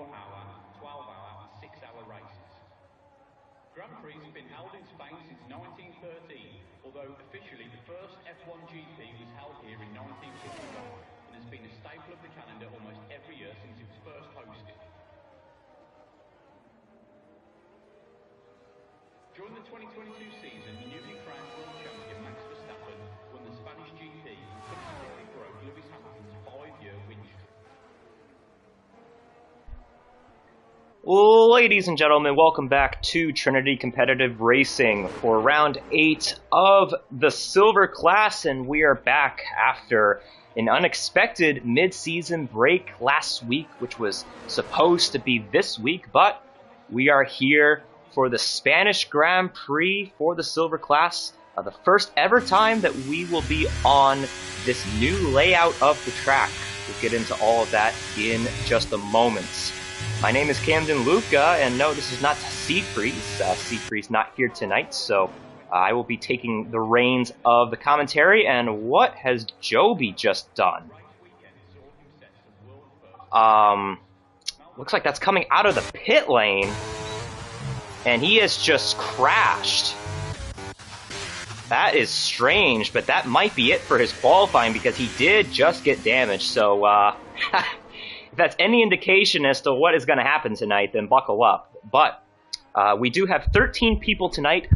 4-hour, 12-hour and 6-hour races. Grand Prix have been held in Spain since 1913, although officially the first F1 GP was held here in 1965 and has been a staple of the calendar almost every year since it was first hosted. During the 2022 season, the newly crowned world champion Max Verstappen won the Spanish GP and subsequently broke Lewis Hamilton's 5-year win streak. Ladies and gentlemen, welcome back to Trinity Competitive Racing for round 8 of the Silver class, and we are back after an unexpected mid-season break last week, which was supposed to be this week, but we are here for the Spanish Grand Prix for the Silver class, the first ever time that we will be on this new layout of the track. We'll get into all of that in just a moment. My name is Camden Luca, and no, this is not Seafreeze. Seafreeze not here tonight, so I will be taking the reins of the commentary. And what has Joby just done? Looks like that's coming out of the pit lane, and he has just crashed. That is strange, but that might be it for his qualifying because he did just get damaged, so if that's any indication as to what is going to happen tonight, then buckle up. But we do have 13 people tonight.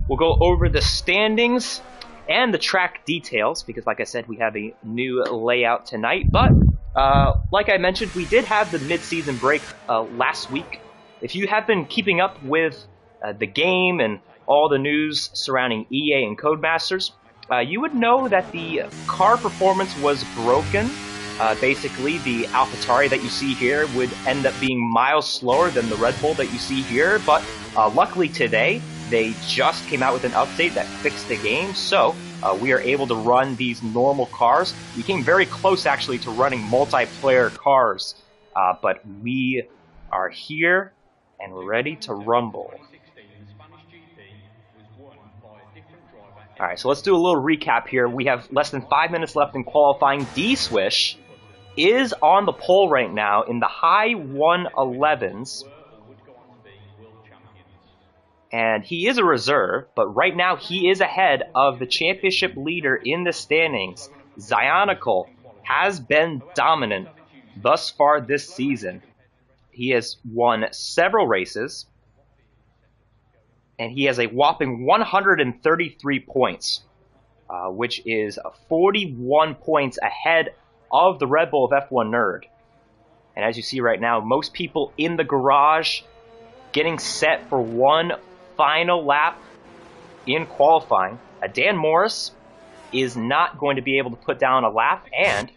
We'll go over the standings and the track details because, like I said, we have a new layout tonight. But like I mentioned, we did have the mid-season break last week. If you have been keeping up with the game and all the news surrounding EA and Codemasters, you would know that the car performance was broken. Basically, the AlphaTauri that you see here would end up being miles slower than the Red Bull that you see here, but luckily today, they just came out with an update that fixed the game, so we are able to run these normal cars. We came very close, actually, to running multiplayer cars, but we are here and ready to rumble. Alright, so let's do a little recap here. We have less than 5 minutes left in qualifying. D-Swish is on the pole right now in the high 111s. And he is a reserve, but right now he is ahead of the championship leader in the standings. Zionical has been dominant thus far this season. He has won several races, and he has a whopping 133 points, which is 41 points ahead of the Red Bull of F1 Nerd. And as you see right now, most people in the garage getting set for one final lap in qualifying. Dan Morris is not going to be able to put down a lap, and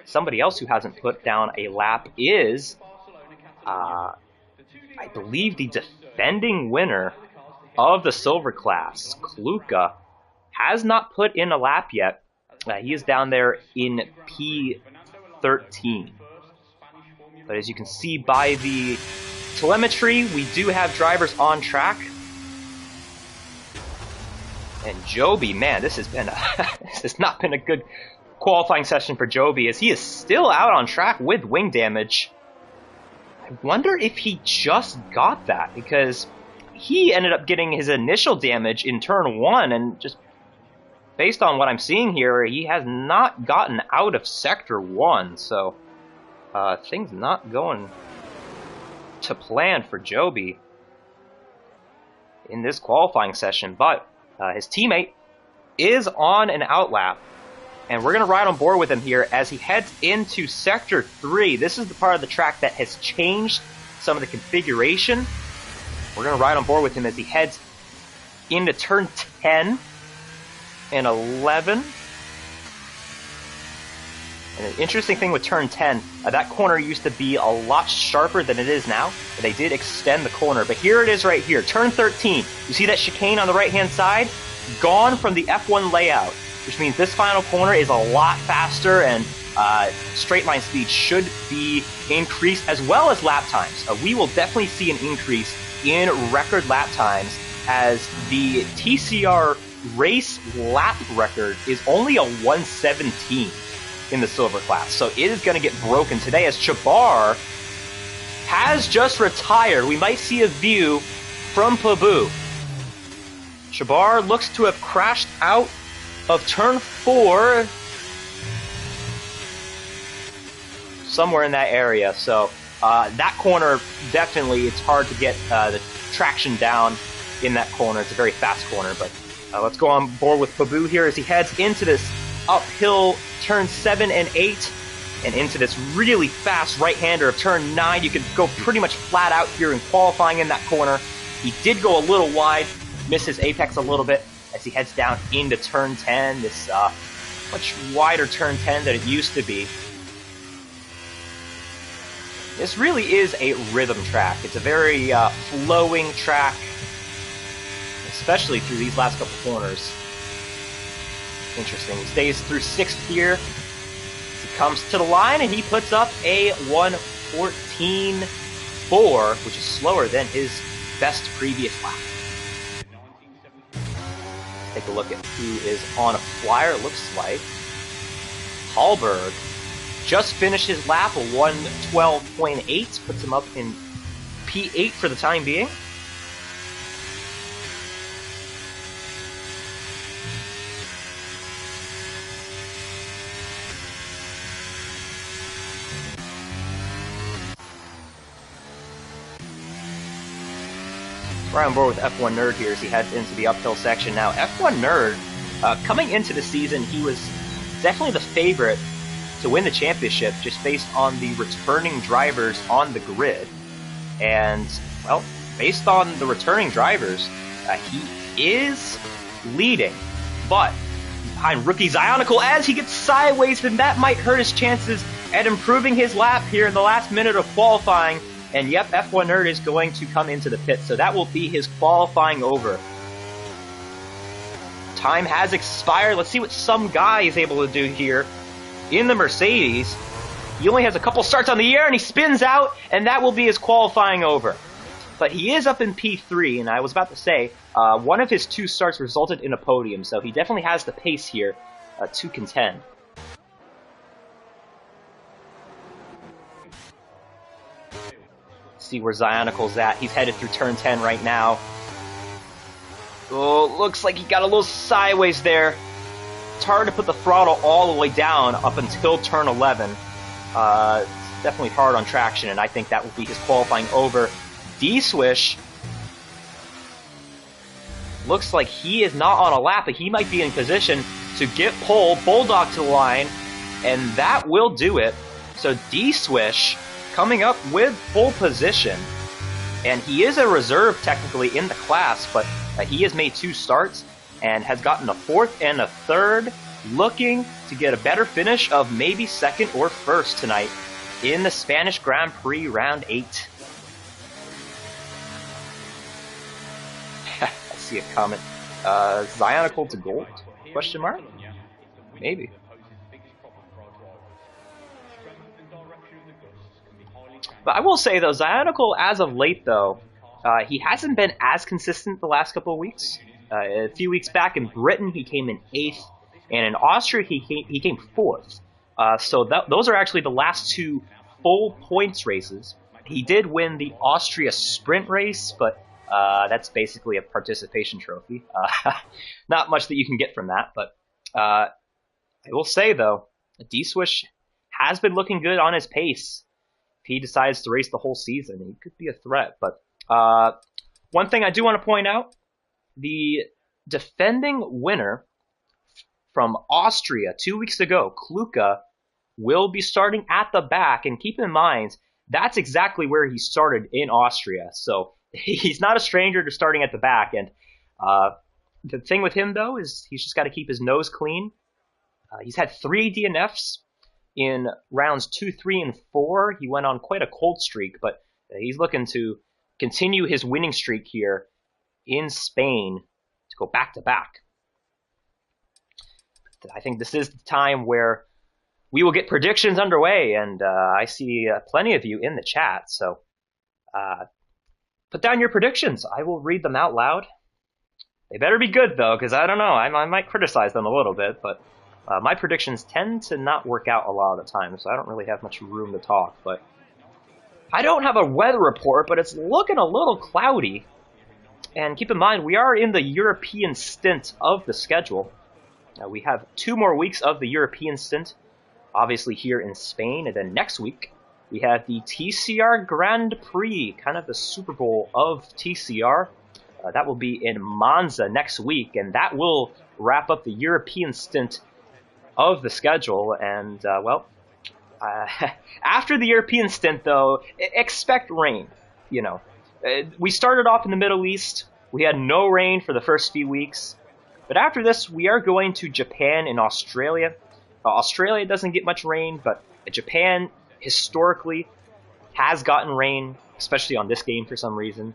somebody else who hasn't put down a lap is, I believe, the defending winner of the Silver class, Kluka, has not put in a lap yet. He is down there in P13. But as you can see by the telemetry, we do have drivers on track. And Joby, man, this has not been a good qualifying session for Joby, as he is still out on track with wing damage. I wonder if he just got that, because he ended up getting his initial damage in turn 1, and just based on what I'm seeing here, he has not gotten out of Sector 1, so things not going to plan for Joby in this qualifying session, but his teammate is on an outlap, and we're going to ride on board with him here as he heads into Sector 3. This is the part of the track that has changed some of the configuration. We're going to ride on board with him as he heads into turn 10 and 11. And an interesting thing with turn 10, that corner used to be a lot sharper than it is now. But they did extend the corner. But here it is right here, turn 13. You see that chicane on the right-hand side? Gone from the F1 layout, which means this final corner is a lot faster, and straight line speed should be increased, as well as lap times. We will definitely see an increase in record lap times, as the TCR race lap record is only a 117 in the Silver class. So it is going to get broken today, as Chabar has just retired. We might see a view from Pabu. Shabar looks to have crashed out of turn 4. Somewhere in that area. So that corner, definitely, it's hard to get the traction down in that corner. It's a very fast corner, but let's go on board with Pabu here as he heads into this uphill turn 7 and 8 and into this really fast right-hander of turn 9. You could go pretty much flat out here in qualifying in that corner. He did go a little wide, miss his apex a little bit as he heads down into turn 10, this much wider turn 10 than it used to be. This really is a rhythm track. It's a very flowing track, especially through these last couple corners. Interesting. He stays through 6th here. He comes to the line and he puts up a 1:14.4, which is slower than his best previous lap. Let's take a look at who is on a flyer. It looks like Hallberg just finished his lap, a 1:12.8, puts him up in P8 for the time being. Right on board with F1 Nerd here as he heads into the uphill section. Now, F1 Nerd, coming into the season, he was definitely the favorite to win the championship just based on the returning drivers on the grid. And, well, based on the returning drivers, he is leading. But behind rookie Zionical, as he gets sideways, then that might hurt his chances at improving his lap here in the last minute of qualifying. And yep, F1 Nerd is going to come into the pit, so that will be his qualifying over. Time has expired. Let's see what some guy is able to do here in the Mercedes. He only has a couple starts on the year, and he spins out, and that will be his qualifying over. But he is up in P3, and I was about to say, one of his 2 starts resulted in a podium, so he definitely has the pace here to contend. See where Zionical's at. He's headed through turn 10 right now. Oh, looks like he got a little sideways there. It's hard to put the throttle all the way down up until turn 11. It's definitely hard on traction, and I think that will be his qualifying over. D-Swish looks like he is not on a lap, but he might be in position to get pole, Bulldog to the line, and that will do it. So D-Swish coming up with full position, and he is a reserve technically in the class, but he has made 2 starts and has gotten a 4th and a 3rd, looking to get a better finish of maybe 2nd or 1st tonight in the Spanish Grand Prix round 8. I see a comment. Zionical to gold? Question mark? Maybe. But I will say, though, Zionical, as of late, though, he hasn't been as consistent the last couple of weeks. A few weeks back in Britain, he came in 8th, and in Austria, he came 4th. So those are actually the last 2 full points races. He did win the Austria sprint race, but that's basically a participation trophy. Not much that you can get from that, but I will say, though, D-Swish has been looking good on his pace. If he decides to race the whole season, he could be a threat. But one thing I do want to point out, the defending winner from Austria 2 weeks ago, Kluka, will be starting at the back. And keep in mind, that's exactly where he started in Austria. So he's not a stranger to starting at the back. And the thing with him, though, is he's just got to keep his nose clean. He's had 3 DNFs in rounds 2, 3, and 4. He went on quite a cold streak, but he's looking to continue his winning streak here in Spain to go back-to-back. I think this is the time where we will get predictions underway, and I see plenty of you in the chat, so put down your predictions. I will read them out loud. They better be good, though, because I don't know. I might criticize them a little bit, but my predictions tend to not work out a lot of the time, so I don't really have much room to talk. But I don't have a weather report, but it's looking a little cloudy. And keep in mind, we are in the European stint of the schedule. We have 2 more weeks of the European stint, obviously here in Spain, and then next week we have the TCR Grand Prix, kind of the Super Bowl of TCR. That will be in Monza next week, and that will wrap up the European stint of the schedule. And, after the European stint, though, expect rain, you know. We started off in the Middle East. We had no rain for the first few weeks. But after this, we are going to Japan and Australia. Australia doesn't get much rain, but Japan historically has gotten rain, especially on this game for some reason.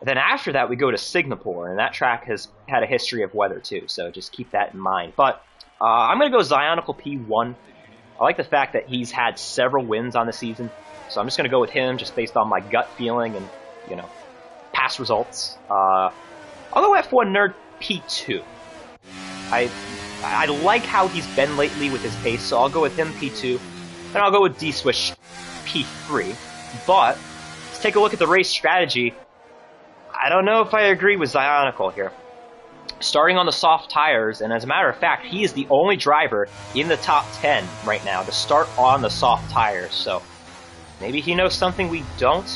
And then after that, we go to Singapore, and that track has had a history of weather too, so just keep that in mind. But I'm going to go Zionical P1. I like the fact that he's had several wins on the season, so I'm just going to go with him just based on my gut feeling and, you know, past results. I'll go F1 Nerd P2. I like how he's been lately with his pace, so I'll go with him P2. And I'll go with D-Swish P3. But, let's take a look at the race strategy. I don't know if I agree with Zionical here. Starting on the soft tires, and as a matter of fact, he is the only driver in the top 10 right now to start on the soft tires, so maybe he knows something we don't.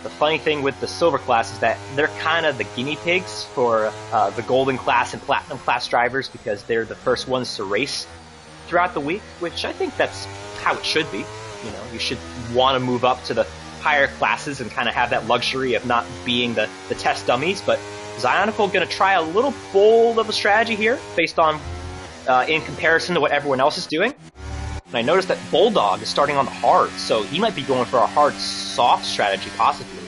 The funny thing with the silver class is that they're kind of the guinea pigs for the golden class and platinum class drivers because they're the first ones to race throughout the week, which I think that's how it should be. You know, you should want to move up to the higher classes and kind of have that luxury of not being the test dummies, but Zionical going to try a little bold of a strategy here based on in comparison to what everyone else is doing. And I noticed that Bulldog is starting on the hard, so he might be going for a hard-soft strategy, possibly.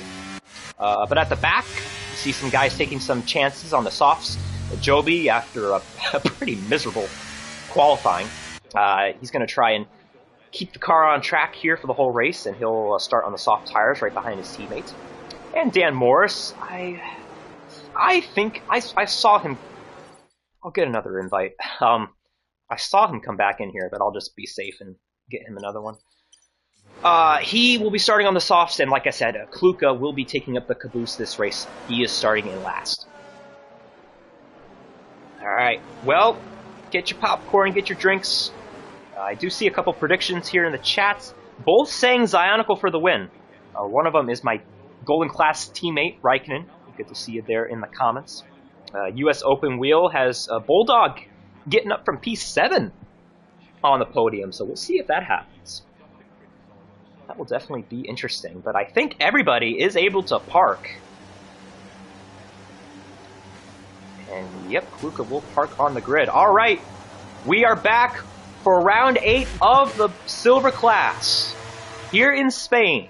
But at the back, you see some guys taking some chances on the softs. Joby, after a pretty miserable qualifying, he's going to try and keep the car on track here for the whole race, and he'll start on the soft tires right behind his teammate. And Dan Morris, I think I saw him. I'll get another invite. I saw him come back in here, but I'll just be safe and get him another one. He will be starting on the softs, and like I said, Kluka will be taking up the caboose this race. He is starting in last. Alright, well, get your popcorn, get your drinks. I do see a couple predictions here in the chats, both saying Zionical for the win. One of them is my Golden Class teammate, Raikkonen. Good to see you there in the comments. US Open Wheel has Bulldog getting up from P7 on the podium, so we'll see if that happens. That will definitely be interesting, but I think everybody is able to park. And yep, Kluka will park on the grid. Alright, we are back for round 8 of the silver class here in Spain.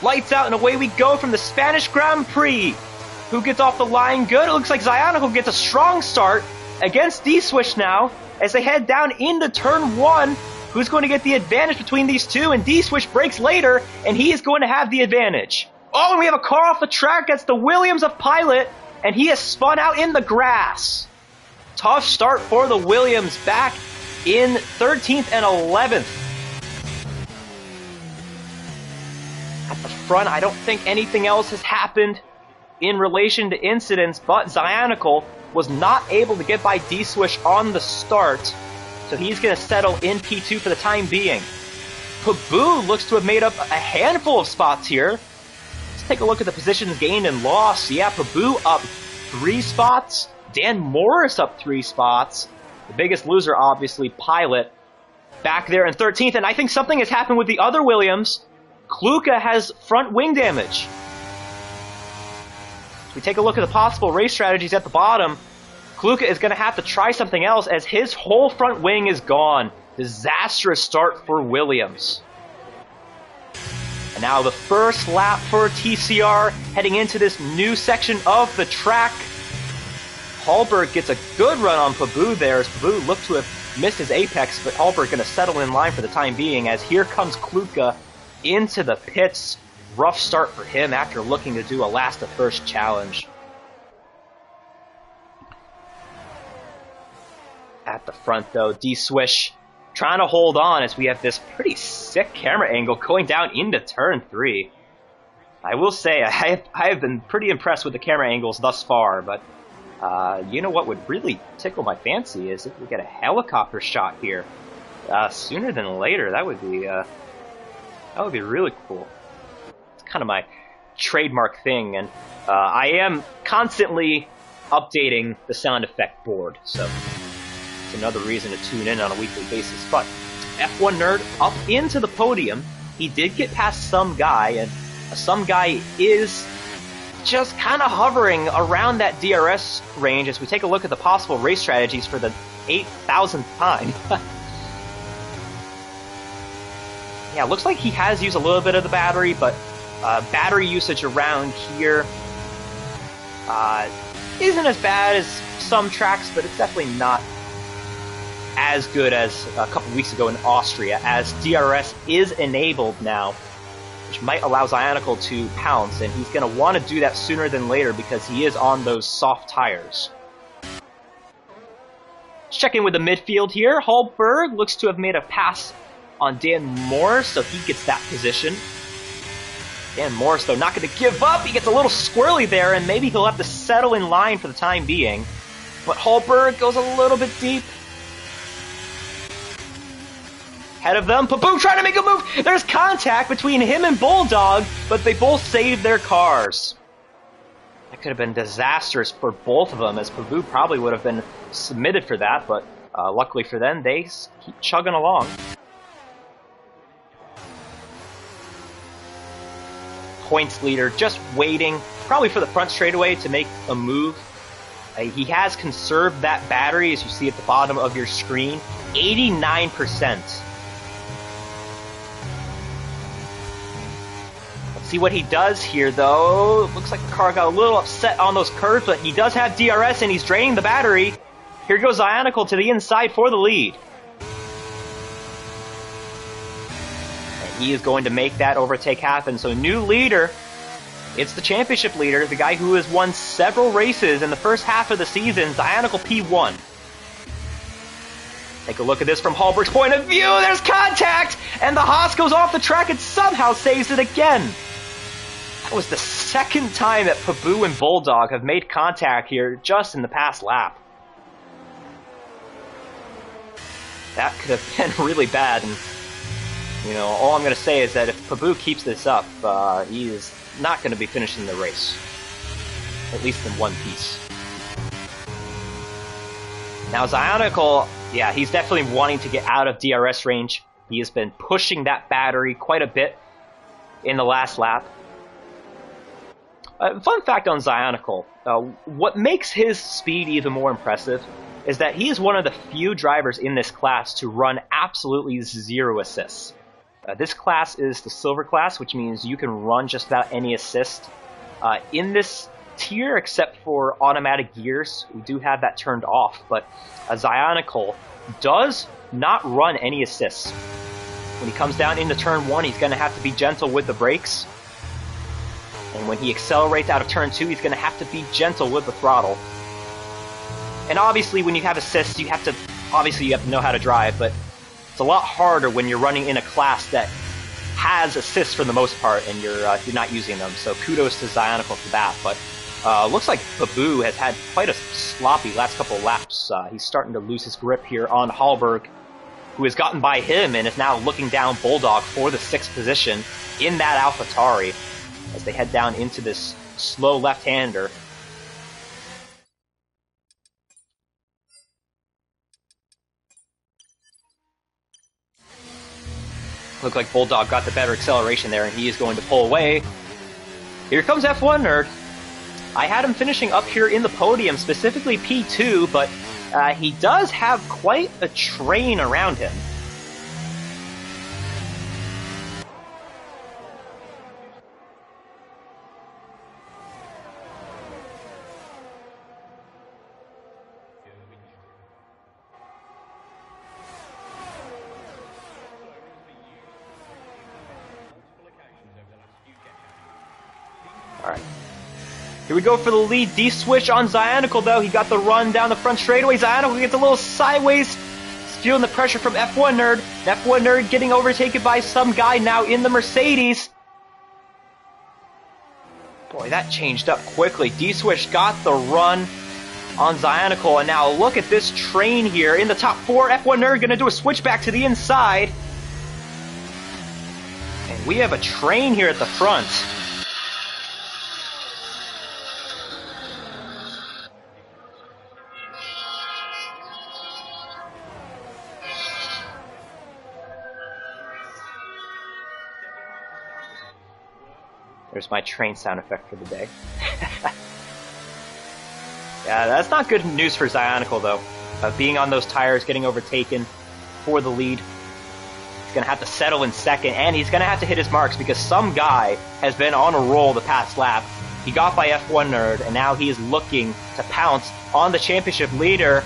Lights out and away we go from the Spanish Grand Prix. Who gets off the line good? It looks like Zionical gets a strong start against D-Swish now as they head down into turn 1. Who's going to get the advantage between these two? And D-Swish breaks later, and he is going to have the advantage. Oh, and we have a car off the track. That's the Williams of Pilot, and he has spun out in the grass. Tough start for the Williams, back in 13th and 11th. At the front, I don't think anything else has happened in relation to incidents, but Zionical was not able to get by D-Swish on the start, so he's going to settle in P2 for the time being. Paboo looks to have made up a handful of spots here. Let's take a look at the positions gained and lost. Yeah, Paboo up 3 spots. Dan Morris up 3 spots. The biggest loser, obviously, Pilot, back there in 13th, and I think something has happened with the other Williams. Kluka has front wing damage. We take a look at the possible race strategies at the bottom. Kluka is going to have to try something else as his whole front wing is gone. Disastrous start for Williams. And now the first lap for TCR heading into this new section of the track. Hallberg gets a good run on Paboo there as Paboo looked to have missed his apex, but Hallberg going to settle in line for the time being as here comes Kluka into the pits. Rough start for him after looking to do a last to first challenge. At the front though, D-Swish trying to hold on as we have this pretty sick camera angle going down into turn 3. I will say, I have been pretty impressed with the camera angles thus far, but you know what would really tickle my fancy is if we get a helicopter shot here. Sooner than later, that would be really cool. It's kind of my trademark thing, and I am constantly updating the sound effect board, so it's another reason to tune in on a weekly basis. But F1 Nerd up into the podium. He did get past some guy, and some guy is just kind of hovering around that DRS range as we take a look at the possible race strategies for the 8,000th time. Yeah, looks like he has used a little bit of the battery, but battery usage around here isn't as bad as some tracks, but it's definitely not as good as a couple weeks ago in Austria, as DRS is enabled now, which might allow Zionicle to pounce, and he's going to want to do that sooner than later because he is on those soft tires. Let's check in with the midfield here. Hallberg looks to have made a pass on Dan Morris, so he gets that position. Dan Morris, though, not going to give up. He gets a little squirrely there, and maybe he'll have to settle in line for the time being. But Hallberg goes a little bit deep. Ahead of them, Pabu trying to make a move. There's contact between him and Bulldog, but they both saved their cars. That could have been disastrous for both of them, as Pabu probably would have been submitted for that, but luckily for them, they keep chugging along. Points leader just waiting, probably for the front straightaway to make a move. He has conserved that battery, as you see at the bottom of your screen, 89%. Let's see what he does here, though. Looks like the car got a little upset on those curves, but he does have DRS and he's draining the battery. Here goes Zionicle to the inside for the lead. He is going to make that overtake happen. So new leader, it's the championship leader, the guy who has won several races in the first half of the season, Zionicle P1. Take a look at this from Hallberg's point of view. There's contact, and the Haas goes off the track and somehow saves it again. That was the second time that Pabu and Bulldog have made contact here just in the past lap. That could have been really bad, and you know, all I'm going to say is that if Pabu keeps this up, he is not going to be finishing the race. At least in one piece. Now Zionicle, yeah, he's definitely wanting to get out of DRS range. He has been pushing that battery quite a bit in the last lap. Fun fact on Zionicle, what makes his speed even more impressive is that he is one of the few drivers in this class to run absolutely 0 assists. This class is the silver class, which means you can run just about any assist. In this tier, except for automatic gears, we do have that turned off, but Zionicle does not run any assists. When he comes down into turn 1, he's going to have to be gentle with the brakes. And when he accelerates out of turn 2, he's going to have to be gentle with the throttle. And obviously, when you have assists, you have to know how to drive, but it's a lot harder when you're running in a class that has assists for the most part, and you're not using them. So kudos to Zionicle for that. But looks like Pabu has had quite a sloppy last couple of laps. He's starting to lose his grip here on Hallberg, who has gotten by him and is now looking down Bulldog for the 6th position in that AlphaTauri as they head down into this slow left-hander. Looked like Bulldog got the better acceleration there, and he is going to pull away. Here comes F1 Nerd. I had him finishing up here in the podium, specifically P2, but he does have quite a train around him. Alright. Here we go for the lead. D-switch on Zionicle, though. He got the run down the front straightaway. Zionicle gets a little sideways feeling the pressure from F1 Nerd. F1 Nerd getting overtaken by some guy now in the Mercedes. Boy, that changed up quickly. D-Swish got the run on Zionicle, and now look at this train here in the top 4. F1 Nerd gonna do a switchback to the inside. And we have a train here at the front. There's my train sound effect for the day. Yeah, that's not good news for Zionicle, though. Being on those tires, getting overtaken for the lead. He's going to have to settle in second, and he's going to have to hit his marks because some guy has been on a roll the past lap. He got by F1 Nerd, and now he is looking to pounce on the championship leader.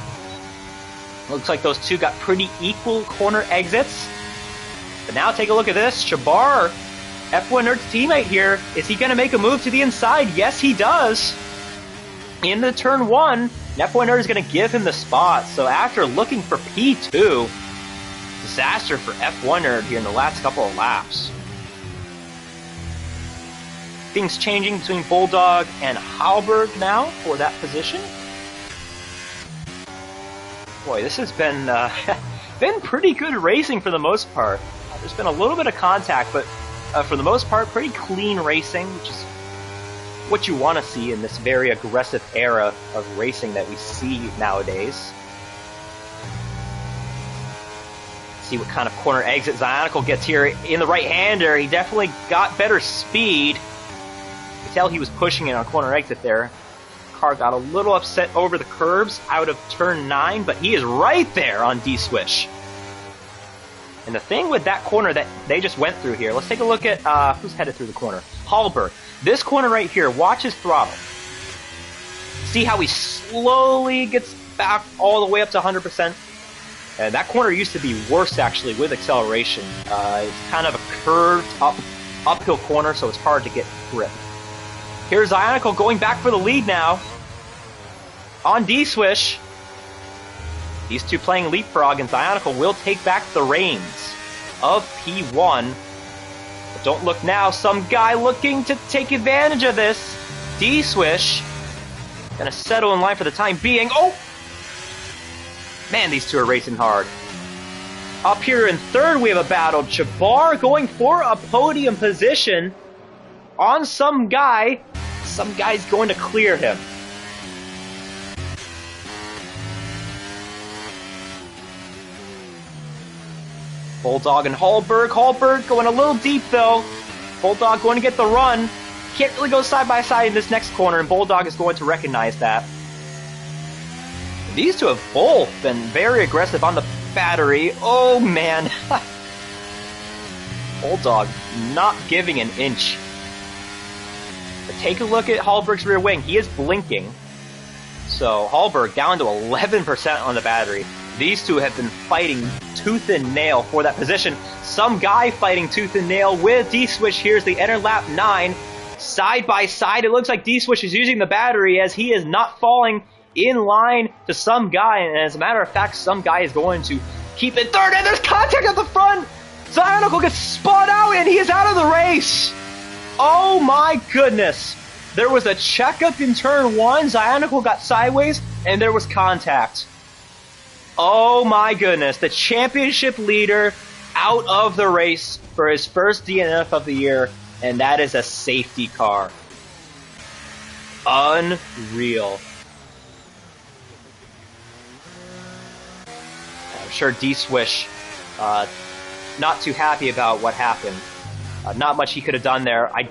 Looks like those two got pretty equal corner exits. But now take a look at this. Shabar, F1 Nerd's teammate here, is he going to make a move to the inside? Yes, he does. In the turn 1, F1 Nerd is going to give him the spot. So after looking for P2, disaster for F1 Nerd here in the last couple of laps. Things changing between Bulldog and Halberg now for that position. Boy, this has been been pretty good racing for the most part. There's been a little bit of contact, but for the most part, pretty clean racing, which is what you want to see in this very aggressive era of racing that we see nowadays. See what kind of corner exit Zionicle gets here in the right-hander. He definitely got better speed. You can tell he was pushing it on corner exit there. Car got a little upset over the curbs out of turn 9, but he is right there on D-Swish. And the thing with that corner that they just went through here, let's take a look at who's headed through the corner. Halberg. This corner right here, watch his throttle. See how he slowly gets back all the way up to 100%? And that corner used to be worse, actually, with acceleration. It's kind of a curved uphill corner, so it's hard to get grip. Here's Zionicle going back for the lead now. On D-Swish. These two playing leapfrog, and Zionicle will take back the reins of P1. But don't look now, some guy looking to take advantage of this. D-Swish gonna settle in line for the time being. Oh! Man, these two are racing hard. Up here in third, we have a battle. Jabbar going for a podium position on some guy. Some guy's going to clear him. Bulldog and Halberg. Halberg going a little deep, though. Bulldog going to get the run. Can't really go side by side in this next corner, and Bulldog is going to recognize that. These two have both been very aggressive on the battery. Oh, man. Bulldog not giving an inch. But take a look at Halberg's rear wing. He is blinking. So Halberg down to 11% on the battery. These two have been fighting tooth and nail for that position. Some guy fighting tooth and nail with D-Swish. Here's the enter lap 9. Side by side, it looks like D-Swish is using the battery as he is not falling in line to some guy. And as a matter of fact, some guy is going to keep it third. And there's contact at the front. Zionicle gets spun out and he is out of the race. Oh my goodness. There was a checkup in turn 1. Zionicle got sideways and there was contact. Oh my goodness. The championship leader out of the race for his first DNF of the year. And that is a safety car. Unreal. I'm sure D-Swish not too happy about what happened. Not much he could have done there. I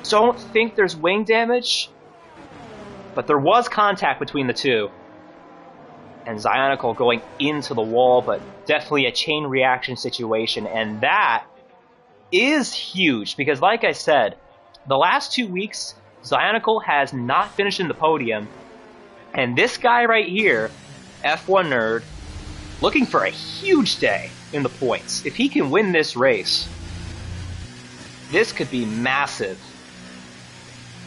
don't think there's wing damage, but there was contact between the two. And Zionicle going into the wall, but definitely a chain reaction situation, and that is huge, because like I said, the last 2 weeks, Zionicle has not finished in the podium, and this guy right here, F1 Nerd, looking for a huge day in the points. If he can win this race, this could be massive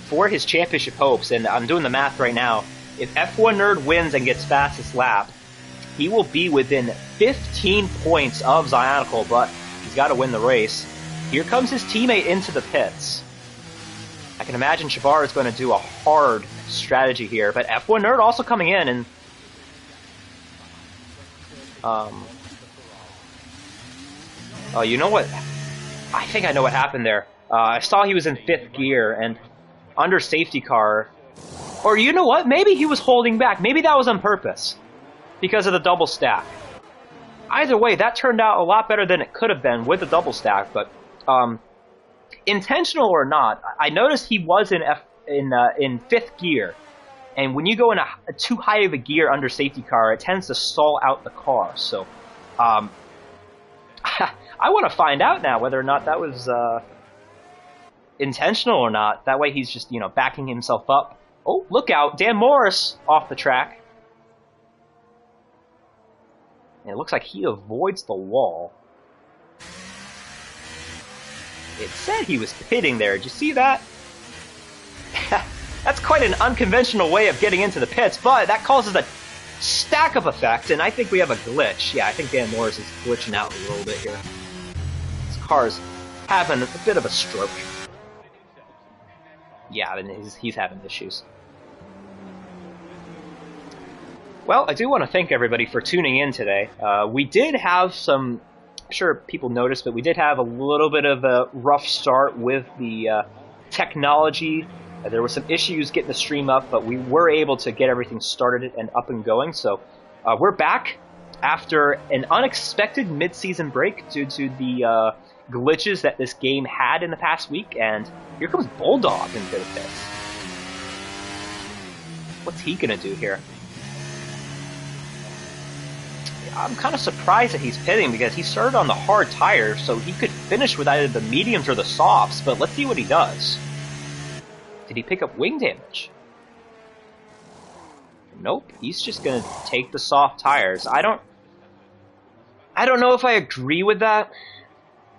for his championship hopes. And I'm doing the math right now. If F1 Nerd wins and gets fastest lap, he will be within 15 points of Zionicle, but he's got to win the race. Here comes his teammate into the pits. I can imagine Chabar is going to do a hard strategy here, but F1 Nerd also coming in, and oh, you know what? I think I know what happened there. I saw he was in 5th gear, and under safety car, or you know what? Maybe he was holding back. Maybe that was on purpose, because of the double stack. Either way, that turned out a lot better than it could have been with the double stack, but intentional or not, I noticed he was in 5th gear, and when you go in a too high of a gear under safety car, it tends to stall out the car. So, I want to find out now whether or not that was intentional or not. That way, he's just backing himself up. Oh, look out! Dan Morris off the track, and it looks like he avoids the wall. It said he was pitting there. Did you see that? That's quite an unconventional way of getting into the pits, but that causes a stack-up effect, and I think we have a glitch. Yeah, I think Dan Morris is glitching out a little bit here. His car's having a bit of a stroke. Yeah, I mean, he's having issues. Well, I do want to thank everybody for tuning in today. We did have some... I'm sure people noticed, but we did have a little bit of a rough start with the technology. There were some issues getting the stream up, but we were able to get everything started and up and going. So we're back after an unexpected mid-season break due to the glitches that this game had in the past week. And here comes Bulldog into the pits. What's he going to do here? I'm kind of surprised that he's pitting because he started on the hard tires, so he could finish with either the mediums or the softs, but let's see what he does. Did he pick up wing damage? Nope, he's just going to take the soft tires. I don't know if I agree with that.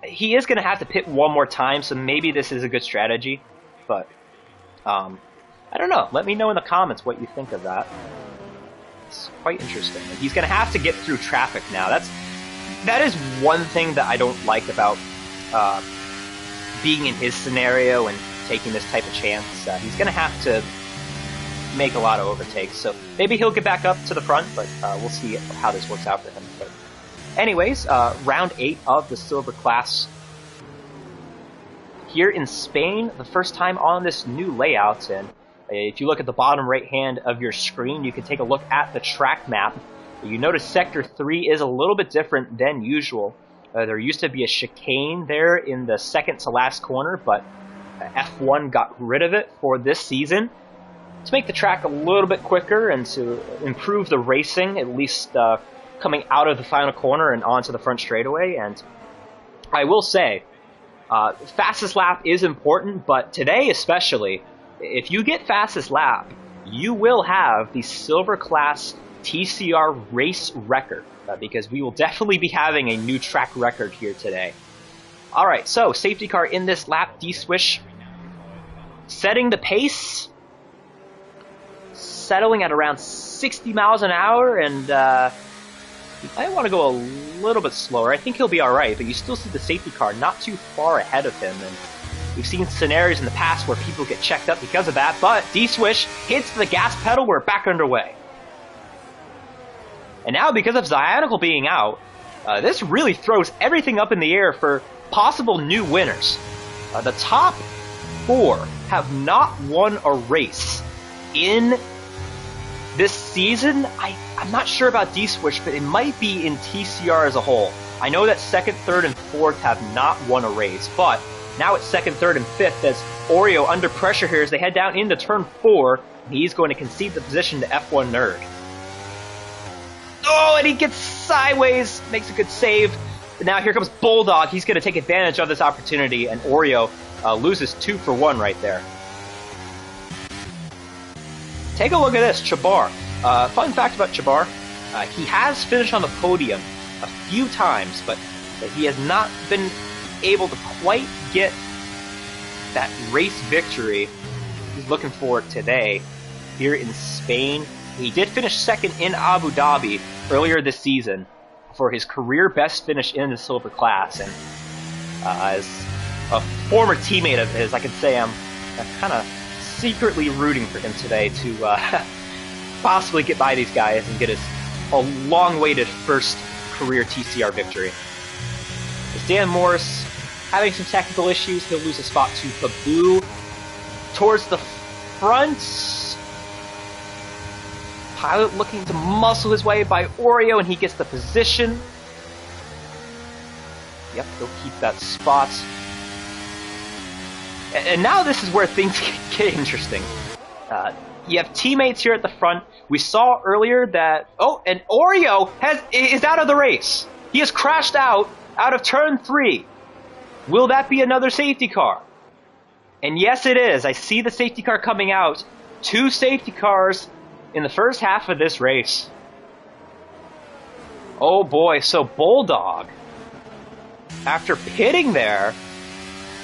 He is going to have to pit one more time, so maybe this is a good strategy, but I don't know. Let me know in the comments what you think of that. It's quite interesting. He's going to have to get through traffic now. That is one thing that I don't like about being in his scenario and taking this type of chance. He's going to have to make a lot of overtakes. So maybe he'll get back up to the front, but we'll see how this works out for him. But anyways, round 8 of the Silver class here in Spain. The first time on this new layout, and if you look at the bottom right hand of your screen, you can take a look at the track map. You notice Sector 3 is a little bit different than usual. There used to be a chicane there in the second to last corner, but F1 got rid of it for this season to make the track a little bit quicker and to improve the racing, at least coming out of the final corner and onto the front straightaway. And I will say, fastest lap is important, but today especially, if you get fastest lap, you will have the Silver class TCR race record, because we will definitely be having a new track record here today. Alright, so safety car in this lap, D-Swish setting the pace, settling at around 60 miles an hour, and I want to go a little bit slower. I think he'll be alright, but you still see the safety car not too far ahead of him, and we've seen scenarios in the past where people get checked up because of that, but D-Swish hits the gas pedal, we're back underway. And now, because of Zionicle being out, this really throws everything up in the air for possible new winners. The top 4 have not won a race in this season. I'm not sure about D-Swish, but it might be in TCR as a whole. I know that 2nd, 3rd, and 4th have not won a race, but now it's 2nd, 3rd, and 5th as Oreo under pressure here as they head down into turn 4. And he's going to concede the position to F1 Nerd. Oh, and he gets sideways, makes a good save. But now here comes Bulldog. He's going to take advantage of this opportunity, and Oreo loses 2 for 1 right there. Take a look at this, Chabar. Fun fact about Chabar, he has finished on the podium a few times, but he has not been able to quite get that race victory he's looking for today here in Spain. He did finish second in Abu Dhabi earlier this season for his career best finish in the silver class. And as a former teammate of his, I can say I'm kind of secretly rooting for him today to possibly get by these guys and get his a long-awaited first career TCR victory. As Dan Morris having some technical issues, he'll lose a spot to Babu. Towards the front, Pilot looking to muscle his way by Oreo, and he gets the position. Yep, he'll keep that spot. And now this is where things get interesting. You have teammates here at the front. We saw earlier that... Oh, and Oreo is out of the race. He has crashed out of turn 3. Will that be another safety car? And yes, it is. I see the safety car coming out. 2 safety cars in the first half of this race. Oh boy, so Bulldog, after pitting there,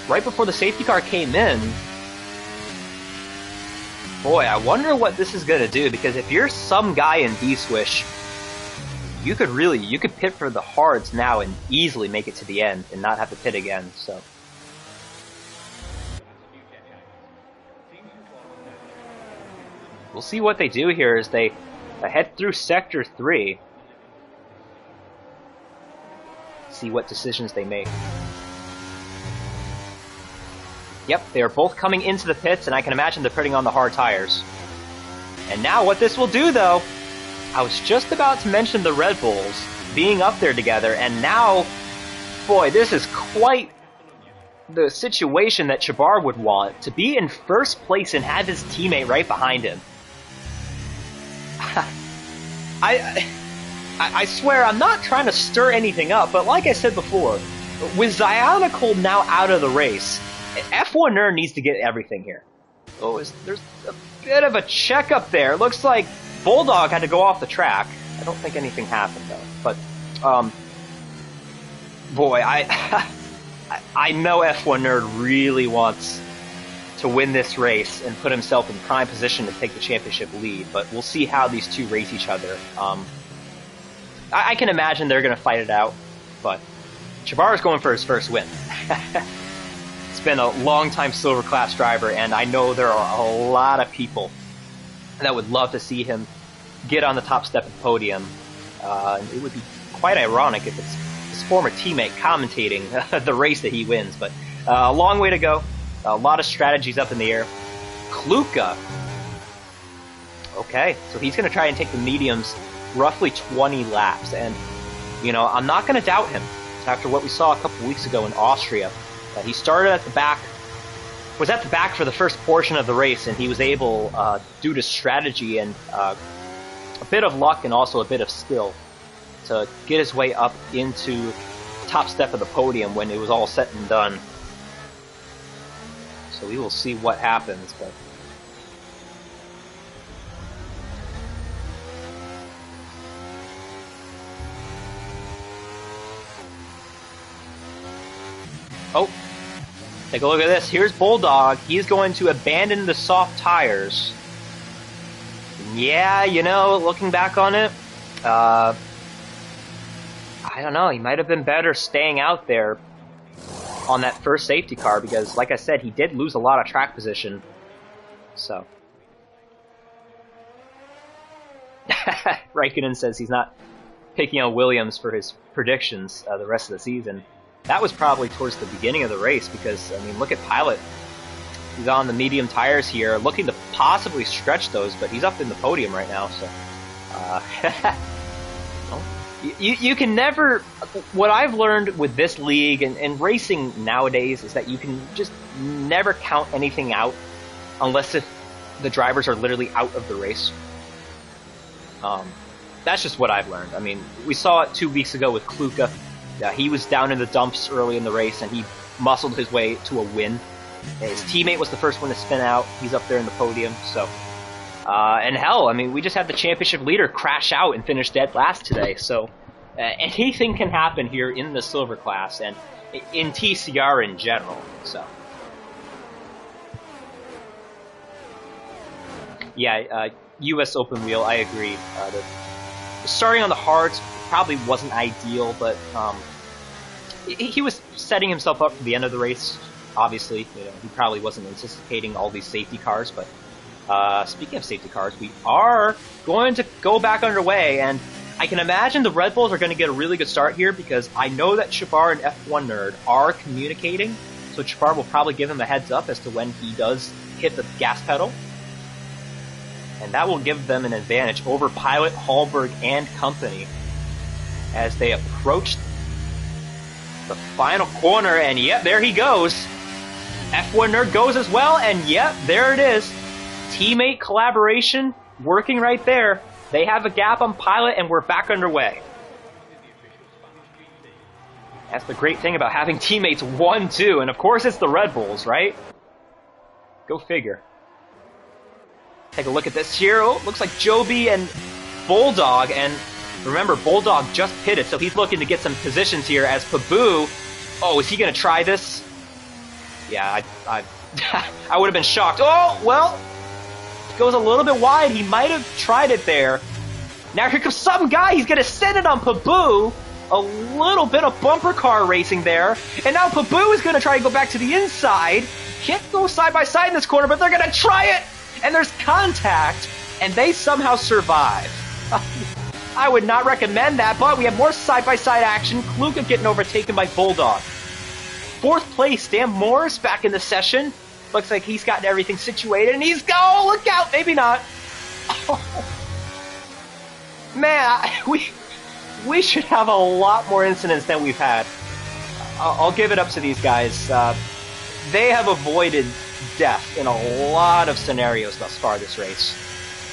right before the safety car came in, boy, I wonder what this is going to do, because if you're some guy in D-Swish, you could pit for the hards now and easily make it to the end and not have to pit again, so. We'll see what they do here as they head through Sector 3. See what decisions they make. Yep, they are both coming into the pits, and I can imagine they're putting on the hard tires. And now what this will do, though, I was just about to mention the Red Bulls being up there together, and now, boy, this is quite the situation that Chabar would want, to be in first place and have his teammate right behind him. I swear, I'm not trying to stir anything up, but like I said before, with Zionicle now out of the race, F1 Nerd needs to get everything here. Oh, there's a bit of a checkup there. It looks like Bulldog had to go off the track. I don't think anything happened, though. But, boy, I know F1 Nerd really wants to win this race and put himself in prime position to take the championship lead, but we'll see how these two race each other. I can imagine they're going to fight it out, but Chabar is going for his first win. It's been a long-time silver class driver, and I know there are a lot of people that would love to see him get on the top step of the podium. It would be quite ironic if it's his former teammate commentating the race that he wins, but a long way to go. A lot of strategies up in the air. Kluka. Okay, so he's going to try and take the mediums roughly 20 laps, and, you know, I'm not going to doubt him after what we saw a couple weeks ago in Austria. He started at the back, was at the back for the first portion of the race, and he was able, due to strategy and a bit of luck and also a bit of skill, to get his way up into the top step of the podium when it was all said and done. So we will see what happens, but oh, take a look at this. Here's Bulldog. He's going to abandon the soft tires. Yeah, you know, looking back on it, I don't know. He might have been better staying out there on that first safety car, because, like I said, he did lose a lot of track position. So. Raikkonen says he's not picking on Williams for his predictions the rest of the season. That was probably towards the beginning of the race, because, I mean, look at Pilot. He's on the medium tires here, looking to possibly stretch those, but he's up in the podium right now, so. You can never... What I've learned with this league and racing nowadays is that you can just never count anything out unless if the drivers are literally out of the race. That's just what I've learned. I mean, we saw it 2 weeks ago with Kluka. He was down in the dumps early in the race, and he muscled his way to a win. His teammate was the first one to spin out. He's up there in the podium, so... and hell, I mean, we just had the championship leader crash out and finish dead last today, so anything can happen here in the silver class and in TCR in general, so. Yeah, U.S. open wheel, I agree. Starting on the hards probably wasn't ideal, but he was setting himself up for the end of the race. Obviously, he probably wasn't anticipating all these safety cars. But speaking of safety cars, we are going to go back underway, and I can imagine the Red Bulls are going to get a really good start here because I know that Chabar and F1 Nerd are communicating. So Chabar will probably give him a heads up as to when he does hit the gas pedal. And that will give them an advantage over Pilot, Hallberg, and company as they approach the final corner. And yep, there he goes. F1 Nerd goes as well, and yep, there it is. Teammate collaboration working right there. They have a gap on Pilot, and we're back underway. That's the great thing about having teammates 1-2, and of course it's the Red Bulls, right? Go figure. Take a look at this here. Oh, looks like Joby and Bulldog, and remember, Bulldog just pitted, so he's looking to get some positions here as Pabu. Oh, is he going to try this? Yeah, I would have been shocked. Oh, well, goes a little bit wide. He might have tried it there. Now here comes some guy. He's going to send it on Pabu. A little bit of bumper car racing there. And now Pabu is going to try to go back to the inside. Can't go side by side in this corner, but they're going to try it. And there's contact. And they somehow survive. I would not recommend that, but we have more side-by-side action. Kluka getting overtaken by Bulldog. Fourth place, Dan Morris back in the session. Looks like he's gotten everything situated, and he's... Oh, look out! Maybe not. Oh. Man, we should have a lot more incidents than we've had. I'll give it up to these guys. They have avoided death in a lot of scenarios thus far this race.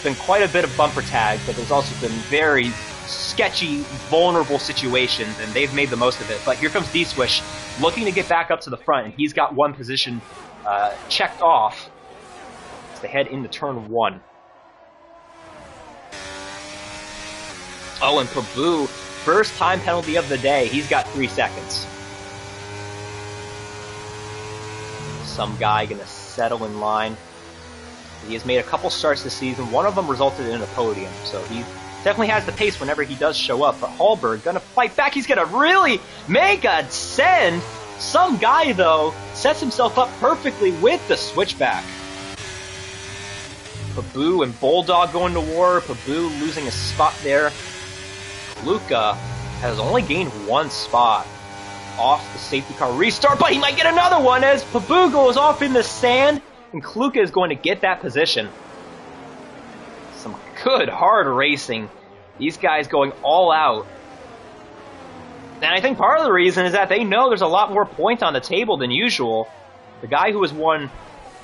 Been quite a bit of bumper tag, but there's also been very sketchy, vulnerable situations, and they've made the most of it. But here comes D-Swish, looking to get back up to the front, and he's got one position checked off as they head into turn 1. Oh, and Pabu, first time penalty of the day. He's got 3 seconds. Some guy gonna settle in line. He has made a couple starts this season. One of them resulted in a podium, so he definitely has the pace whenever he does show up. But Hallberg gonna fight back. He's gonna really make a send. Some guy, though, sets himself up perfectly with the switchback. Pabu and Bulldog going to war. Pabu losing a spot there. Luca has only gained 1 spot off the safety car restart, but he might get another one as Pabu goes off in the sand. And Kluka is going to get that position. Some good, hard racing. These guys going all out. And I think part of the reason is that they know there's a lot more points on the table than usual. The guy who has won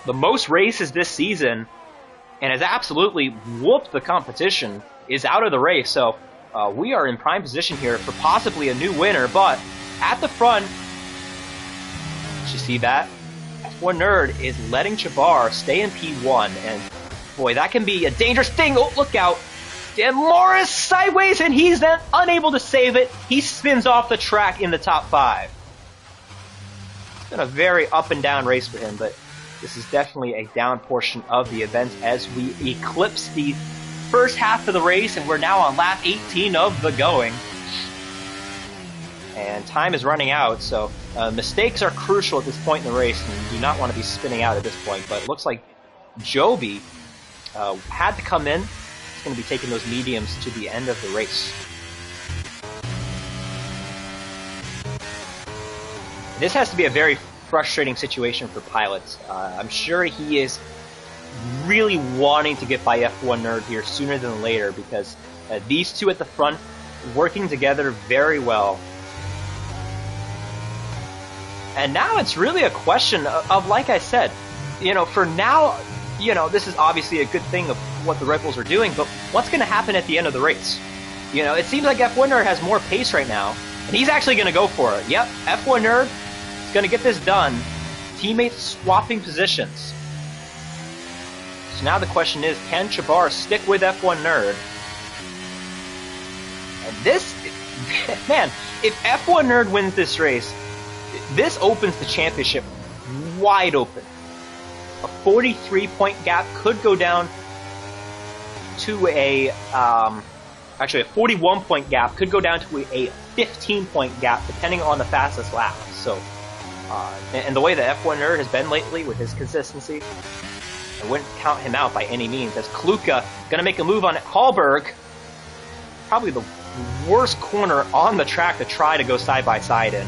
the most races this season and has absolutely whooped the competition is out of the race. So we are in prime position here for possibly a new winner. But at the front, did you see that? F1 Nerd is letting Chabar stay in P1, and boy, that can be a dangerous thing. Oh, look out. Dan Morris sideways, and he's then unable to save it. He spins off the track in the top 5. It's been a very up and down race for him, but this is definitely a down portion of the event as we eclipse the first half of the race, and we're now on lap 18 of the going. And time is running out, so mistakes are crucial at this point in the race, and you do not want to be spinning out at this point. But it looks like Joby had to come in. He's going to be taking those mediums to the end of the race. This has to be a very frustrating situation for pilots. I'm sure he is really wanting to get by F1 Nerd here sooner than later because these two at the front working together very well. And now it's really a question of, like I said, for now, this is obviously a good thing of what the Red Bulls are doing, but what's going to happen at the end of the race? It seems like F1 Nerd has more pace right now, and he's actually going to go for it. Yep, F1 Nerd is going to get this done. Teammates swapping positions. So now the question is, can Chabar stick with F1 Nerd? And this, man, if F1 Nerd wins this race, this opens the championship wide open. A 43-point gap could go down to a, actually a 41-point gap, could go down to a 15-point gap, depending on the fastest lap. So, and the way the F1 nerd has been lately with his consistency, I wouldn't count him out by any means, as Kluka gonna make a move on Hallberg. Probably the worst corner on the track to try to go side-by-side in.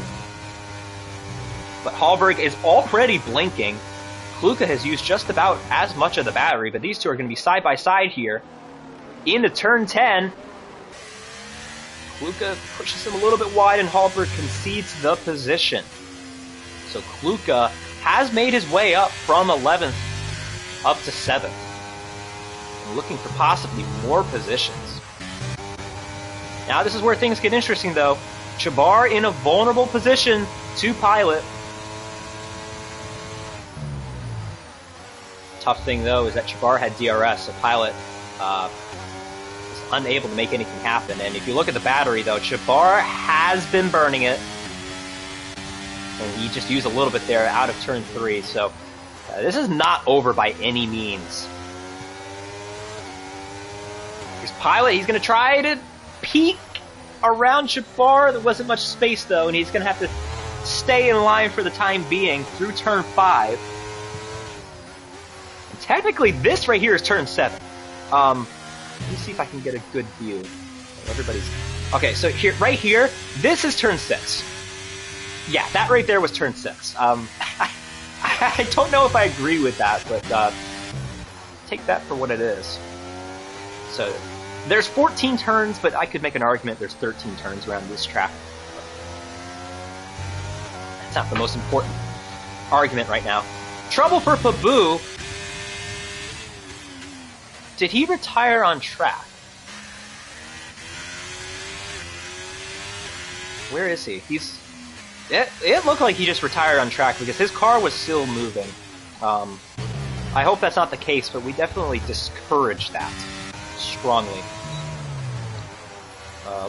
But Hallberg is already blinking. Kluka has used just about as much of the battery, but these two are going to be side-by-side here. Into turn 10. Kluka pushes him a little bit wide, and Hallberg concedes the position. So Kluka has made his way up from 11th up to 7th. And looking for possibly more positions. Now this is where things get interesting though. Chabar in a vulnerable position to Pilot. Tough thing though is that Chabar had DRS, so Pilot was unable to make anything happen. And if you look at the battery though, Chabar has been burning it. And he just used a little bit there out of turn 3, so this is not over by any means. Here's Pilot, he's going to try to peek around Chabar. There wasn't much space though, and he's going to have to stay in line for the time being through turn 5. And technically, this right here is turn 7. Let me see if I can get a good view. Everybody's okay. So here, right here, this is turn 6. Yeah, that right there was turn 6. I don't know if I agree with that, but take that for what it is. So there's 14 turns, but I could make an argument there's 13 turns around this track. That's not the most important argument right now. Trouble for Pabu. Did he retire on track? Where is he? It looked like he just retired on track because his car was still moving. I hope that's not the case, but we definitely discourage that strongly.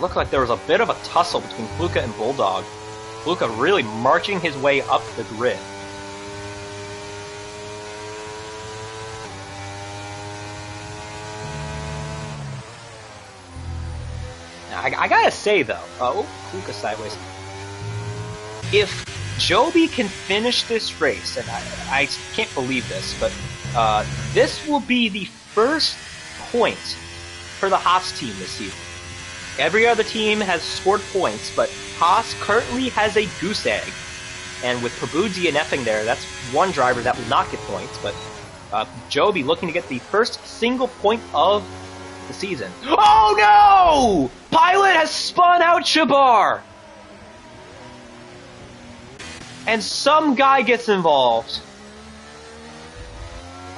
Looked like there was a bit of a tussle between Kluka and Bulldog. Kluka really marching his way up the grid. I gotta say though, Kluka sideways. If Joby can finish this race, and I can't believe this, but this will be the first point for the Haas team this season. Every other team has scored points, but Haas currently has a goose egg. And with Pabu DNFing there, that's one driver that will not get points, but Joby looking to get the first single point of the season. Oh no! Pilot has spun out Chabar! And some guy gets involved.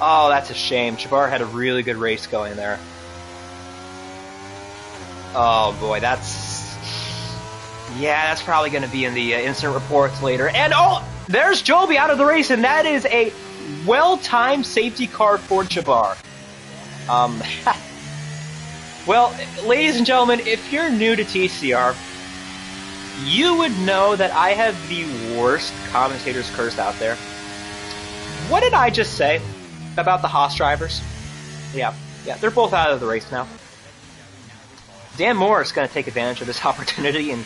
Oh, that's a shame. Chabar had a really good race going there. Oh boy, that's probably going to be in the incident reports later. And oh, there's Joby out of the race, and that is a well-timed safety car for Chabar. Well, ladies and gentlemen, if you're new to TCR, you would know that I have the worst commentator's curse out there. What did I just say about the Haas drivers? Yeah, they're both out of the race now. Dan Moore is going to take advantage of this opportunity and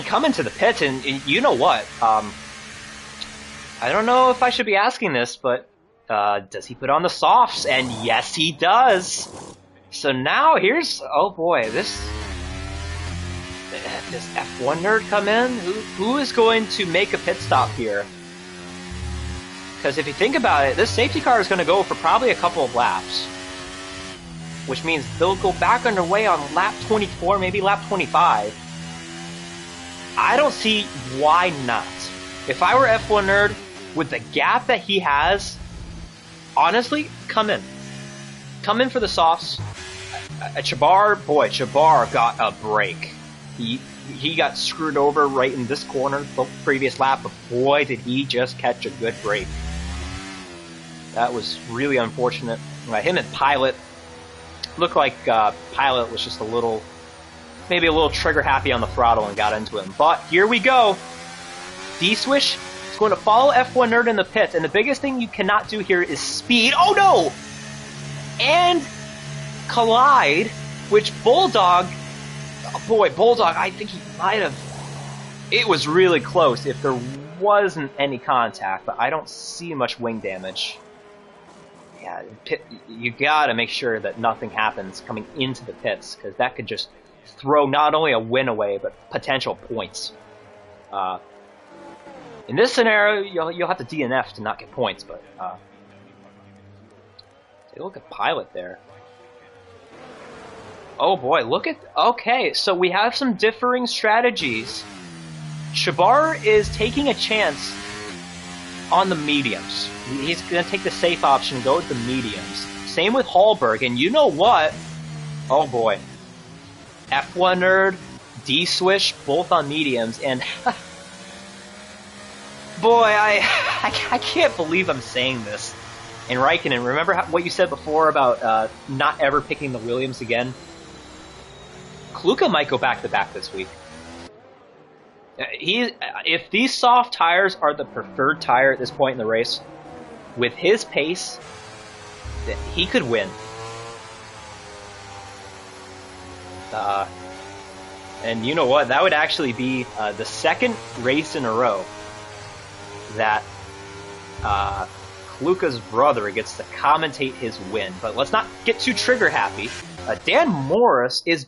come into the pits, and you know what? I don't know if I should be asking this, but does he put on the softs? And yes, he does. So now here's, oh boy, does F1 nerd come in? Who is going to make a pit stop here? Because if you think about it, this safety car is going to go for probably a couple of laps. Which means they'll go back underway on lap 24, maybe lap 25. I don't see why not. If I were F1 nerd, with the gap that he has, honestly, come in. Come in for the softs. Chabar got a break. He got screwed over right in this corner the previous lap, but boy, did he just catch a good break. That was really unfortunate. Him and Pilot looked like Pilot was just maybe a little trigger happy on the throttle and got into him. But here we go. D-Swish is going to follow F1 Nerd in the pits, and the biggest thing you cannot do here is speed. Oh no! And collide, which Bulldog, oh boy, Bulldog, I think he might have, it was really close if there wasn't any contact, but I don't see much wing damage. Yeah, you gotta make sure that nothing happens coming into the pits, because that could just throw not only a win away, but potential points. In this scenario, you'll have to DNF to not get points, but take a look at Pilot there. Oh boy, look at, okay, so we have some differing strategies. Shabar is taking a chance on the mediums. He's going to take the safe option and go with the mediums. Same with Hallberg, and you know what? Oh boy. F1 Nerd, D-Swish, both on mediums, and boy, I can't believe I'm saying this. And Raikkonen, remember what you said before about not ever picking the Williams again? Kluka might go back-to-back this week. If these soft tires are the preferred tire at this point in the race, with his pace, he could win. And you know what? That would actually be the second race in a row that Kluka's brother gets to commentate his win. But let's not get too trigger happy. Dan Morris is...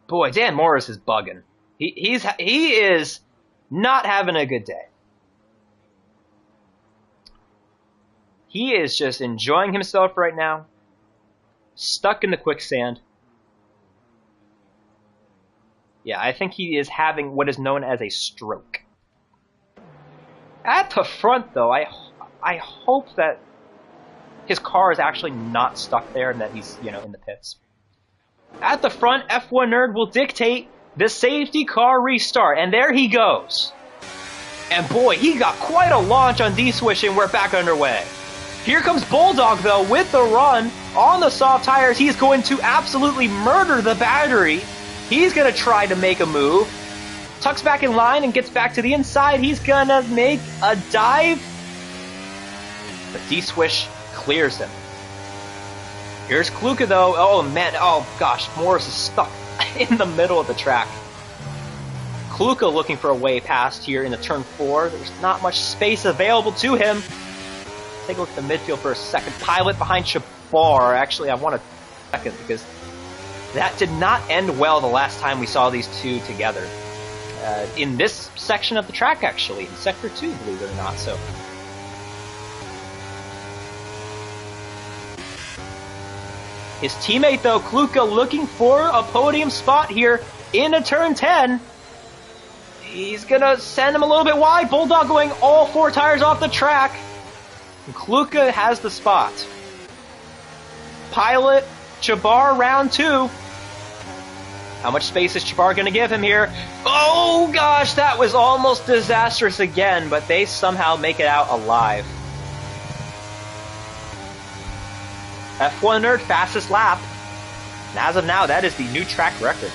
Boy, Dan Morris is bugging. He is not having a good day. He is just enjoying himself right now. Stuck in the quicksand. Yeah, I think he is having what is known as a stroke. At the front, though, I hope that his car is actually not stuck there and that he's, you know, in the pits. At the front, F1 Nerd will dictate the safety car restart, and there he goes. And boy, he got quite a launch on D-Swish, and we're back underway. Here comes Bulldog, though, with the run on the soft tires. He's going to absolutely murder the battery. He's going to try to make a move. Tucks back in line and gets back to the inside. He's going to make a dive. But D-Swish clears him. Here's Kluka, though. Oh, man. Oh, gosh. Morris is stuck in the middle of the track. Kluka looking for a way past here in the turn 4. There's not much space available to him. Take a look at the midfield for a second. Pilot behind Shabar. Actually, I want a second because that did not end well the last time we saw these two together. In this section of the track, actually. In Sector 2, believe it or not. So his teammate, though, Kluka, looking for a podium spot here in a turn 10. He's going to send him a little bit wide. Bulldog going all 4 tires off the track. And Kluka has the spot. Pilot, Chabar, round 2. How much space is Chabar going to give him here? Oh, gosh, that was almost disastrous again, but they somehow make it out alive. F1 Nerd, fastest lap. And as of now, that is the new track record.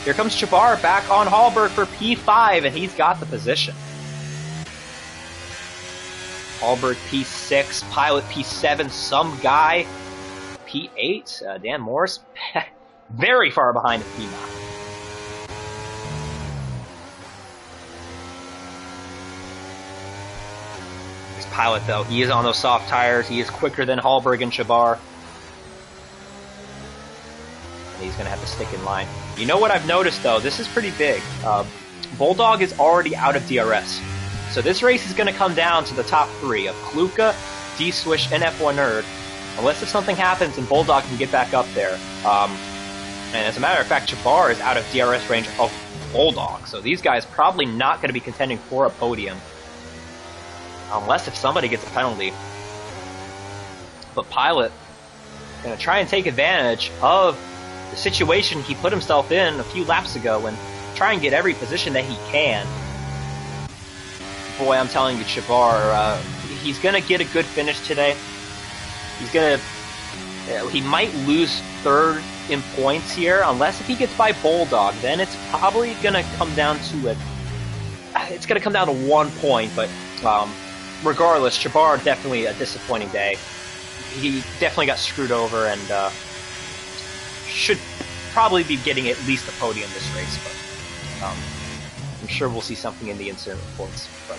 Here comes Chabar back on Hallberg for P5, and he's got the position. Hallberg P6, Pilot P7, some guy P8. Dan Morris very far behind at P9. Pilot, though, he is on those soft tires. He is quicker than Hallberg and Chabar. And he's going to have to stick in line. You know what I've noticed, though? This is pretty big. Bulldog is already out of DRS. So this race is going to come down to the top 3 of Kluka, D-Swish, and F1 Nerd. Unless if something happens and Bulldog can get back up there. And as a matter of fact, Chabar is out of DRS range of Bulldog. So these guys probably not going to be contending for a podium. Unless if somebody gets a penalty. But Pilot going to try and take advantage of the situation he put himself in a few laps ago and try and get every position that he can. Boy, I'm telling you, Chabar, he's going to get a good finish today. He's going to... he might lose 3rd in points here, unless if he gets by Bulldog. Then it's probably going to come down to it's going to come down to 1 point, but... regardless, Chabar, definitely a disappointing day. he definitely got screwed over and should probably be getting at least a podium this race, but I'm sure we'll see something in the incident reports. But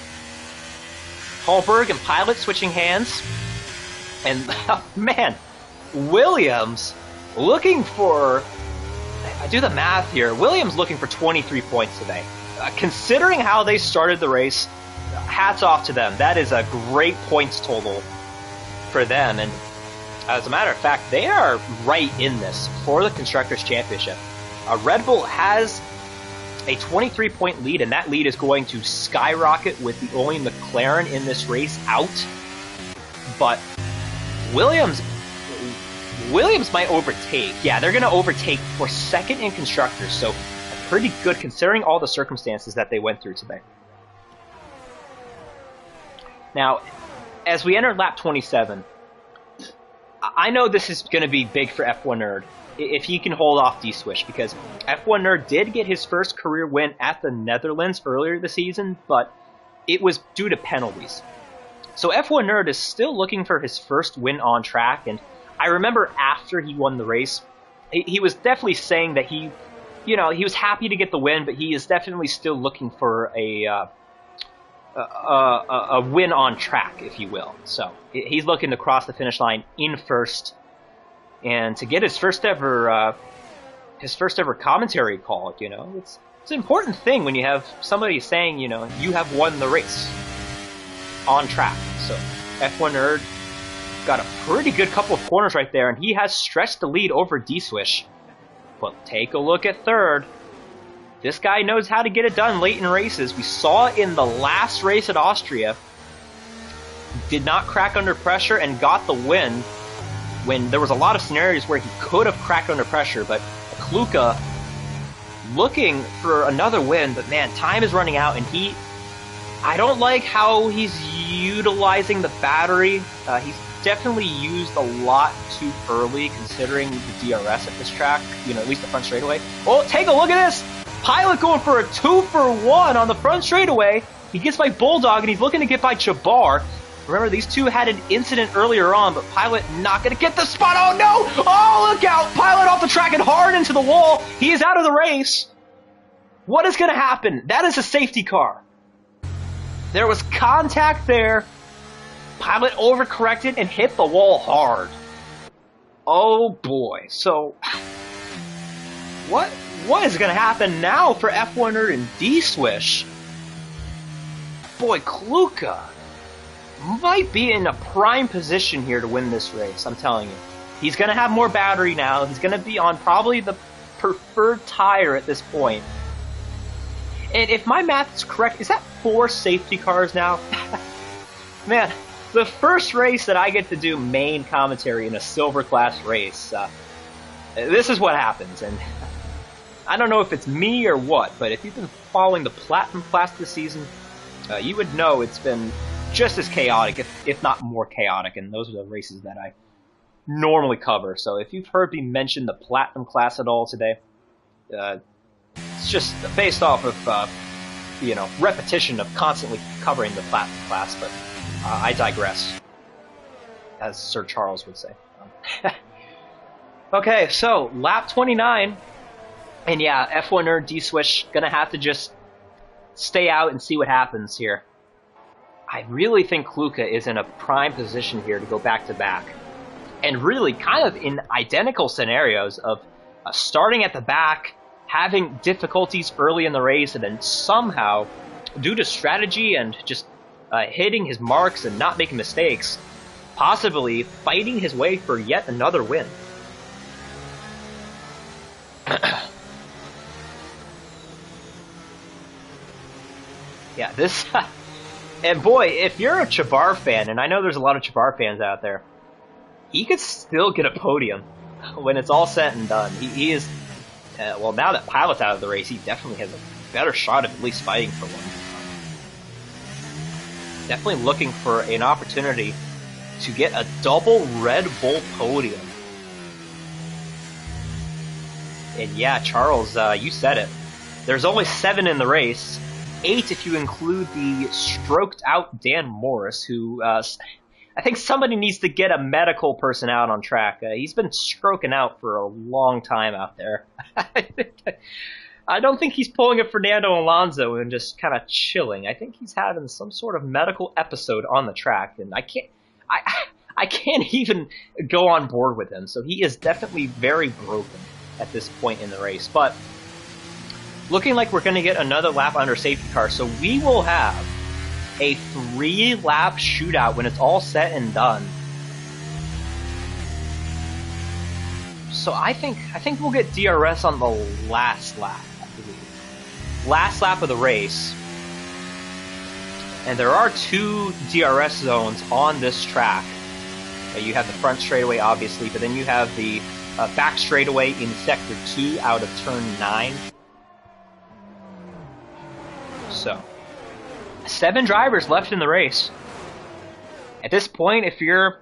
Hallberg and Pilot switching hands, and man, Williams looking for, I do the math here, Williams looking for 23 points today. Considering how they started the race, hats off to them. That is a great points total for them, and as a matter of fact, they are right in this for the Constructors' Championship. Red Bull has a 23-point lead, and that lead is going to skyrocket with the only McLaren in this race out. But Williams might overtake. Yeah, they're going to overtake for second in Constructors, so pretty good considering all the circumstances that they went through today. Now, as we enter lap 27, I know this is going to be big for F1 Nerd if he can hold off D-Swish, because F1 Nerd did get his first career win at the Netherlands earlier this season, but it was due to penalties. So F1 Nerd is still looking for his first win on track, and I remember after he won the race, he was definitely saying that he was happy to get the win, but he is definitely still looking for a win on track, if you will. So he's looking to cross the finish line in first, and to get his first ever commentary call. It's an important thing when you have somebody saying, you have won the race on track. So F1 Nerd got a pretty good couple of corners right there, and he has stretched the lead over D-Swish. But take a look at third. This guy knows how to get it done late in races. We saw in the last race at Austria, did not crack under pressure and got the win when there was a lot of scenarios where he could have cracked under pressure. But Kluka looking for another win, but man, time is running out, and I don't like how he's utilizing the battery. He's definitely used a lot too early considering the DRS at this track, at least the front straightaway. Oh, take a look at this! Pilot going for a 2-for-1 on the front straightaway. He gets by Bulldog, and he's looking to get by Jabbar. Remember, these two had an incident earlier on, but Pilot not going to get the spot. Oh, no! Oh, look out! Pilot off the track and hard into the wall. He is out of the race. What is going to happen? That is a safety car. There was contact there. Pilot overcorrected and hit the wall hard. Oh, boy. So, what is going to happen now for F1 Nerd and D-Swish? Boy, Kluka might be in a prime position here to win this race, I'm telling you. He's going to have more battery now. He's going to be on probably the preferred tire at this point. And if my math is correct, is that 4 safety cars now? Man, the first race that I get to do main commentary in a silver class race, this is what happens. And I don't know if it's me or what, but if you've been following the Platinum class this season, you would know it's been just as chaotic, if not more chaotic, and those are the races that I normally cover. So if you've heard me mention the Platinum class at all today, it's just based off of, repetition of constantly covering the Platinum class, but I digress, as Sir Charles would say. Okay, so lap 29, and yeah, F1 Nerd D-Swish gonna have to just stay out and see what happens here. I really think Kluka is in a prime position here to go back-to-back. And really kind of in identical scenarios of starting at the back, having difficulties early in the race, and then somehow, due to strategy and just hitting his marks and not making mistakes, possibly fighting his way for yet another win. Yeah, this... And boy, if you're a Jabbar fan, and I know there's a lot of Jabbar fans out there, he could still get a podium when it's all said and done. He is, well, now that Pilot's out of the race, he definitely has a better shot of at least fighting for one. Definitely looking for an opportunity to get a double Red Bull podium. And yeah, Charles, you said it. There's only 7 in the race. 8 if you include the stroked out Dan Morris, who I think somebody needs to get a medical person out on track. He's been stroking out for a long time out there. I don't think he's pulling a Fernando Alonso and just kind of chilling. I think he's having some sort of medical episode on the track, and I can't even go on board with him. So he is definitely very broken at this point in the race. But looking like we're going to get another lap under safety car, so we will have a 3-lap shootout when it's all said and done. So I think we'll get DRS on the last lap, I believe. Last lap of the race. And there are 2 DRS zones on this track. You have the front straightaway, obviously, but then you have the back straightaway in Sector 2 out of Turn 9. So 7 drivers left in the race. At this point, if you're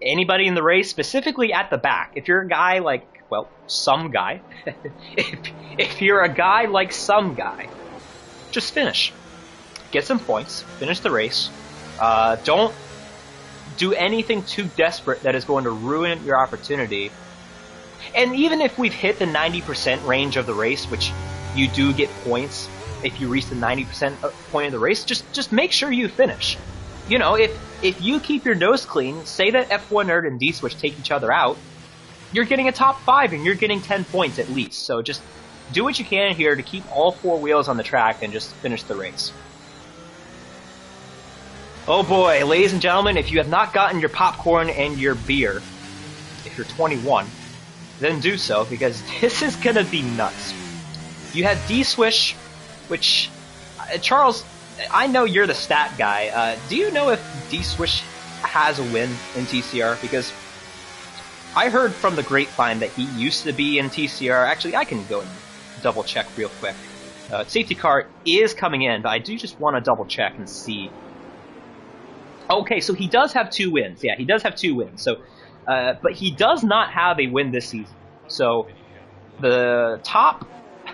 anybody in the race, specifically at the back, if you're a guy like, well, some guy, if you're a guy like some guy, just finish. Get some points, finish the race. Don't do anything too desperate that is going to ruin your opportunity. And even if we've hit the 90% range of the race, which you do get points if you reach the 90% point of the race, just make sure you finish. You know, if you keep your nose clean, say that F1 Nerd and D-Switch take each other out, you're getting a top 5 and you're getting 10 points at least. So just do what you can here to keep all 4 wheels on the track and just finish the race. Oh boy, ladies and gentlemen, if you have not gotten your popcorn and your beer, if you're 21, then do so, because this is gonna be nuts. You have D-Swish, which, Charles, I know you're the stat guy. Do you know if D-Swish has a win in TCR? Because I heard from the grapevine that he used to be in TCR. Actually, I can go and double check real quick. Safety car is coming in, but I do just want to double check and see. Okay, so he does have 2 wins. Yeah, he does have 2 wins. So, but he does not have a win this season. So the top...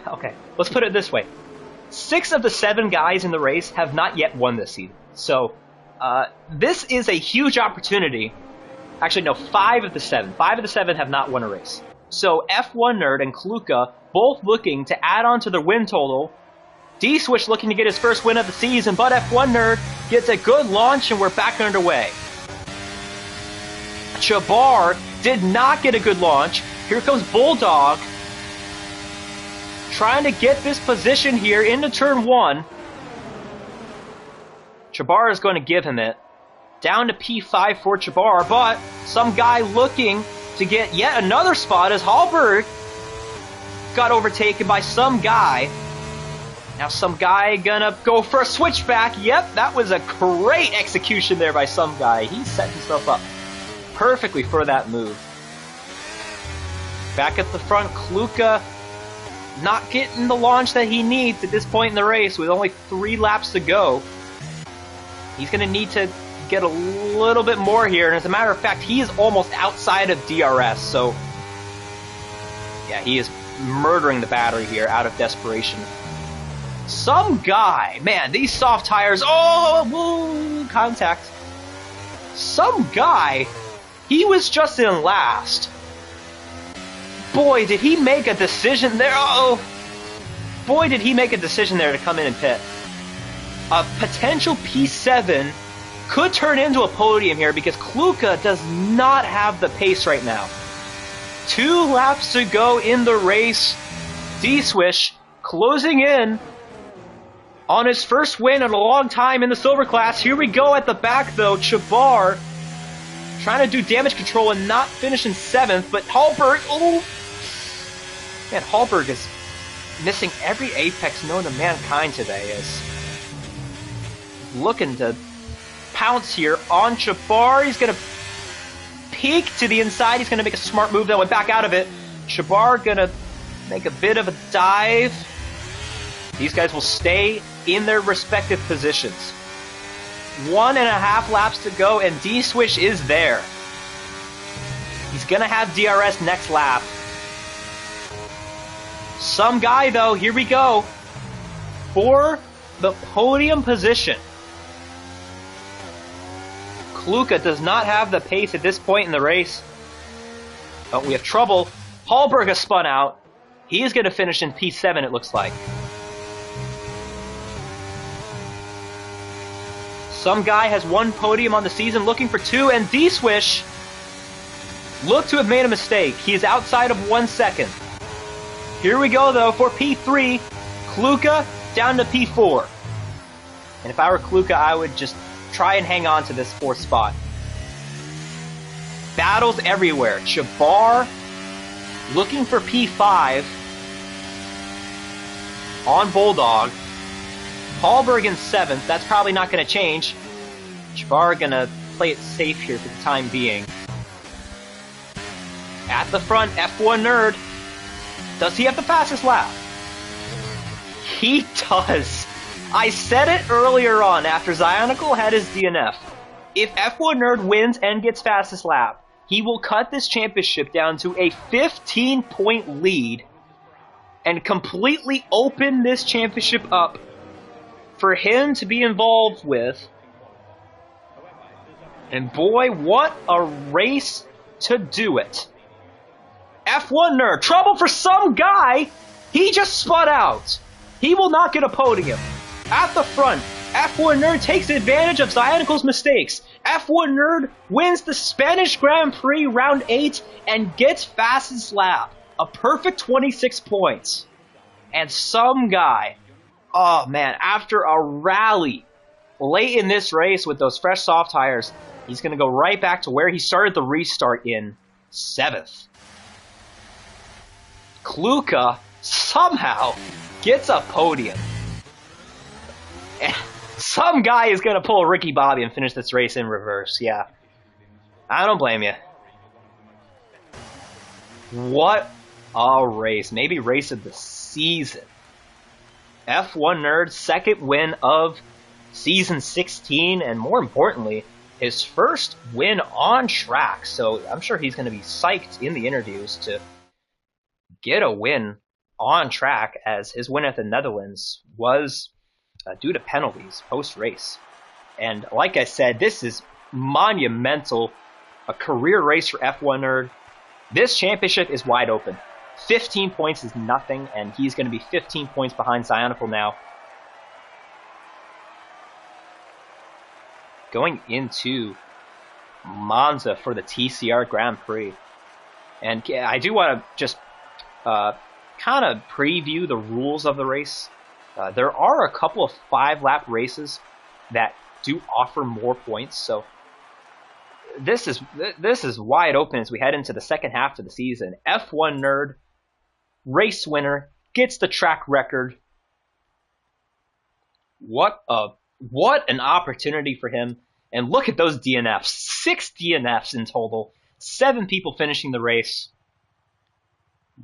Okay, let's put it this way. 6 of the 7 guys in the race have not yet won this season. So this is a huge opportunity. Actually, no, 5 of the 7. 5 of the 7 have not won a race. So F1 Nerd and Kluka both looking to add on to their win total. D-Switch looking to get his first win of the season, but F1 Nerd gets a good launch and we're back underway. Chabar did not get a good launch. Here comes Bulldog, trying to get this position here into turn 1. Chabar is going to give him it. Down to P5 for Chabar, but some guy looking to get yet another spot as Hallberg got overtaken by some guy. Now some guy gonna go for a switchback. Yep, that was a great execution there by some guy. He set himself up perfectly for that move. Back at the front, Kluka not getting the launch that he needs at this point in the race with only 3 laps to go. He's going to need to get a little bit more here, and as a matter of fact, he is almost outside of DRS, so yeah, he is murdering the battery here out of desperation. Some guy, man, these soft tires, oh, woo, contact. Some guy, he was just in last. Boy, did he make a decision there. Uh-oh. Boy, did he make a decision there to come in and pit. A potential P7 could turn into a podium here because Kluka does not have the pace right now. 2 laps to go in the race. D-Swish closing in on his first win in a long time in the silver class. Here we go at the back, though. Chabar trying to do damage control and not finish in 7th, but Hallberg, oh! Man, Hallberg is missing every apex known to mankind today. Is looking to pounce here on Chabar. He's going to peek to the inside. He's going to make a smart move, though, and back out of it. Chabar going to make a bit of a dive. These guys will stay in their respective positions. 1.5 laps to go, and D-Swish is there. He's going to have DRS next lap. Some guy, though, here we go, for the podium position. Kluka does not have the pace at this point in the race. Oh, we have trouble. Hallberg has spun out. He is going to finish in P7, it looks like. Some guy has one podium on the season looking for two, and D-Swish looked to have made a mistake. He is outside of 1 second. Here we go, though, for P3. Kluka down to P4. And if I were Kluka, I would just try and hang on to this 4th spot. Battles everywhere. Chabar looking for P5 on Bulldog. Hallberg in 7th. That's probably not going to change. Chabar going to play it safe here for the time being. At the front, F1 Nerd. Does he have the fastest lap? He does. I said it earlier on after Zionicle had his DNF. If F1 Nerd wins and gets fastest lap, he will cut this championship down to a 15-point lead and completely open this championship up for him to be involved with. And boy, what a race to do it. F1 Nerd, trouble for some guy. He just spun out. He will not get a podium. At the front, F1 Nerd takes advantage of Zionicle's mistakes. F1 Nerd wins the Spanish Grand Prix round 8 and gets fastest lap. A perfect 26 points. And some guy, oh man, after a rally late in this race with those fresh soft tires, he's going to go right back to where he started the restart in 7th. Kluka somehow gets a podium. And some guy is going to pull a Ricky Bobby and finish this race in reverse. Yeah. I don't blame you. What a race. Maybe race of the season. F1 Nerd's 2nd win of season 16, and more importantly, his first win on track. So I'm sure he's going to be psyched in the interviews to get a win on track, as his win at the Netherlands was due to penalties post-race. And like I said, this is monumental, a career race for F1 Nerd. This championship is wide open. 15 points is nothing, and he's going to be 15 points behind Zionicle now. Going into Monza for the TCR Grand Prix. And I do want to just kind of preview the rules of the race. There are a couple of 5-lap races that do offer more points, so this is wide open as we head into the second half of the season. F1 Nerd, race winner, gets the track record. What an opportunity for him. And look at those DNFs. 6 DNFs in total. 7 people finishing the race.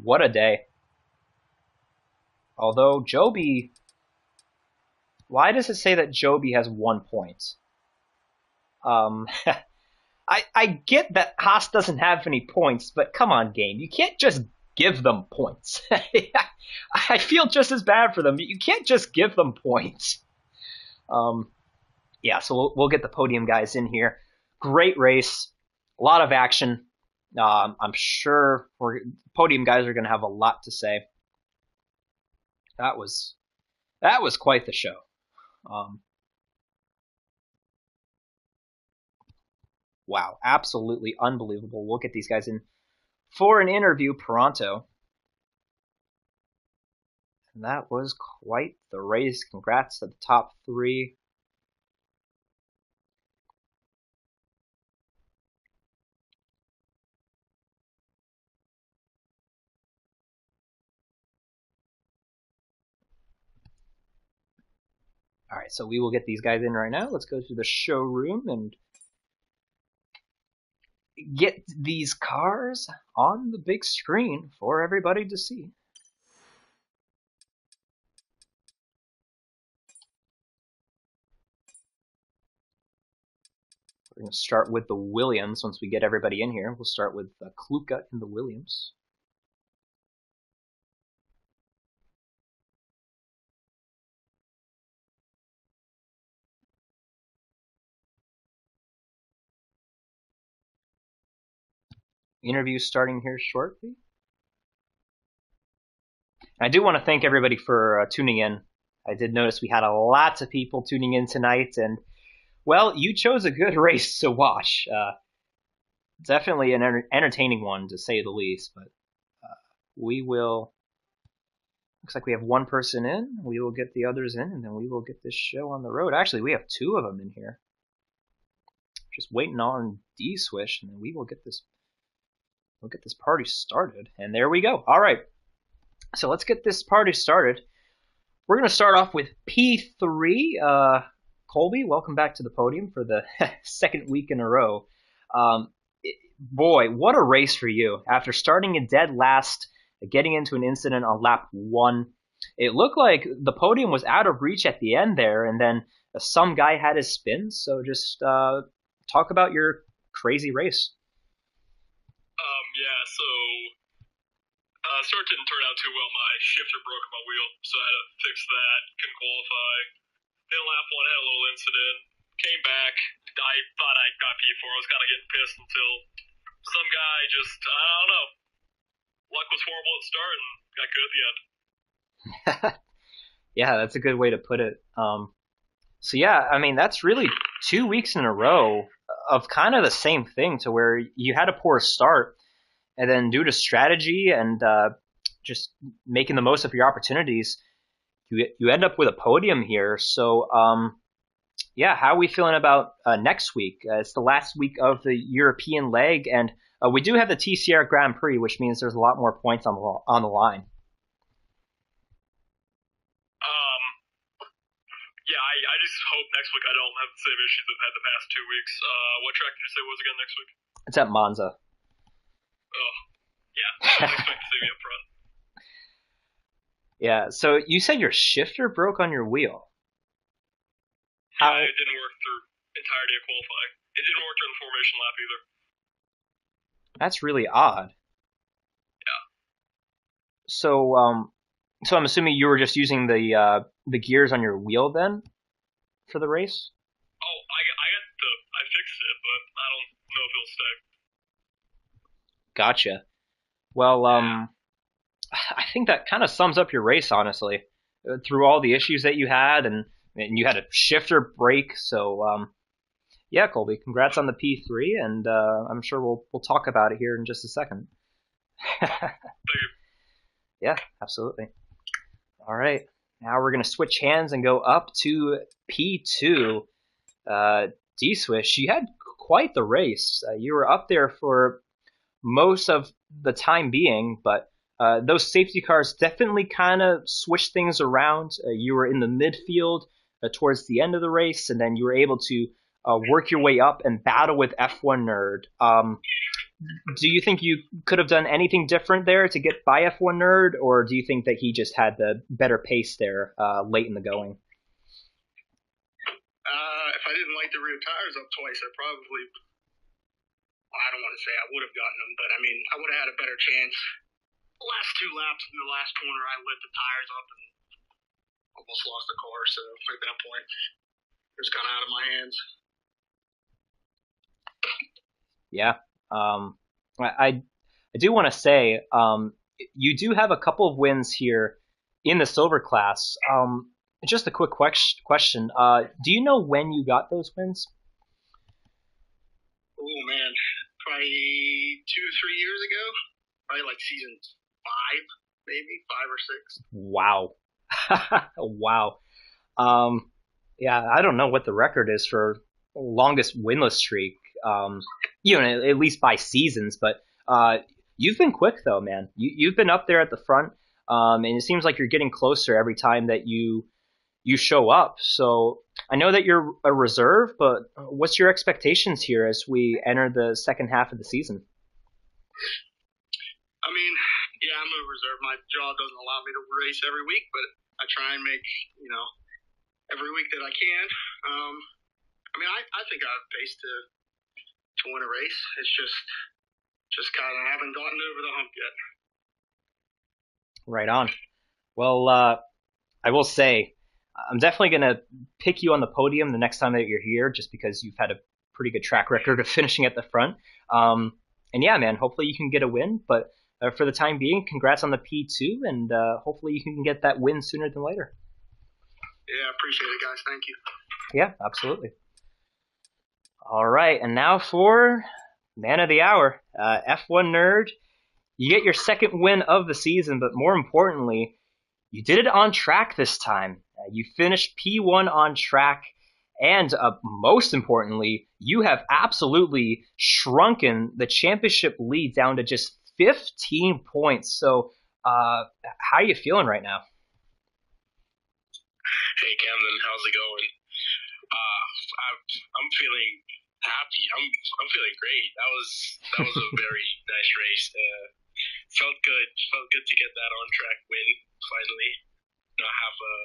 What a day. Although Joby, why does it say that Joby has 1 point? I get that Haas doesn't have any points, but come on, game. You can't just give them points. I feel just as bad for them. You can't just give them points. Yeah, so we'll get the podium guys in here. Great race. A lot of action. I'm sure podium guys are going to have a lot to say. That was quite the show. Wow, absolutely unbelievable. We'll get these guys in for an interview pronto. And that was quite the race. Congrats to the top 3. All right, so we will get these guys in right now. Let's go to the showroom and get these cars on the big screen for everybody to see. We're going to start with the Williams once we get everybody in here. We'll start with Kluka in the Williams. interview starting here shortly. I do want to thank everybody for tuning in. I did notice we had a lot of people tuning in tonight, and, well, you chose a good race to watch. Definitely an entertaining one, to say the least, but we will... Looks like we have one person in. We will get the others in, and then we will get this show on the road. Actually, we have two of them in here. Just waiting on D-Swish, and then we will get this... We'll get this party started, and there we go. All right, so let's get this party started. We're going to start off with P3. Colby, welcome back to the podium for the second week in a row. Boy, what a race for you. After starting in dead last, getting into an incident on lap 1, it looked like the podium was out of reach at the end there, and then some guy had his spin. So just talk about your crazy race. Yeah, so start didn't turn out too well. My shifter broke my wheel, so I had to fix that. Couldn't qualify. Then lap 1 had a little incident. Came back. I thought I got P4. I was kind of getting pissed until some guy just, I don't know. Luck was horrible at the start and got good at the end. Yeah, that's a good way to put it. So yeah, I mean, that's really 2 weeks in a row of kind of the same thing, to where you had a poor start, and then due to strategy and just making the most of your opportunities, you end up with a podium here. So yeah, how are we feeling about next week? It's the last week of the European leg, and we do have the TCR Grand Prix, which means there's a lot more points on the line. Yeah, I just hope next week I don't have the same issues I've had the past 2 weeks. What track did you say was again next week? It's at Monza. Oh, yeah. I don't expect to see me up front. Yeah, so you said your shifter broke on your wheel. Yeah, it didn't work through entirety of qualifying. It didn't work during the formation lap either. That's really odd. Yeah. So I'm assuming you were just using the gears on your wheel then for the race? Oh, I fixed it, but I don't know if it'll stay. Gotcha. Well, I think that kind of sums up your race, honestly. Through all the issues that you had, and you had a shifter break, so yeah, Colby, congrats on the P3, and I'm sure we'll talk about it here in just a second. Thank you. Yeah, absolutely. All right, now we're going to switch hands and go up to P2. D-Swish, you had quite the race. You were up there for most of the time being, but those safety cars definitely kind of switched things around. You were in the midfield towards the end of the race, and then you were able to work your way up and battle with F1 Nerd. Do you think you could have done anything different there to get by F1 Nerd, or do you think that he just had the better pace there late in the going? If I didn't light the rear tires up twice, I probably, I don't want to say I would have gotten them, but I mean, I would have had a better chance. The last 2 laps in the last corner, I lit the tires up and almost lost the car, so at that point, it was kind of out of my hands. Yeah. I do want to say, you do have a couple of wins here in the silver class. Just a quick question. Do you know when you got those wins? Oh, man. Probably 2-3 years ago. Probably like season 5, maybe 5 or 6. Wow. Wow. Yeah, I don't know what the record is for longest winless streak. At least by seasons, but you've been quick though, man. You've been up there at the front, and it seems like you're getting closer every time that you show up. So I know that you're a reserve, but what's your expectations here as we enter the second half of the season? I mean, yeah, I'm a reserve. My job doesn't allow me to race every week, but I try and make, every week that I can. I mean, I think I have pace to win a race. It's just kind of haven't gotten over the hump yet. Right on. Well, I will say, I'm definitely going to pick you on the podium the next time that you're here, just because you've had a pretty good track record of finishing at the front. yeah, man, hopefully you can get a win. But for the time being, congrats on the P2, and hopefully you can get that win sooner than later. Yeah, I appreciate it, guys. Thank you. Yeah, absolutely. All right, and now for Man of the Hour, F1 Nerd. You get your second win of the season, but more importantly, you did it on track this time. You finished P1 on track, and most importantly, you have absolutely shrunken the championship lead down to just 15 points. So, how are you feeling right now? Hey, Camden, how's it going? I'm feeling happy. I'm feeling great. That was a very nice race. Felt good. Felt good to get that on track win finally. Not have a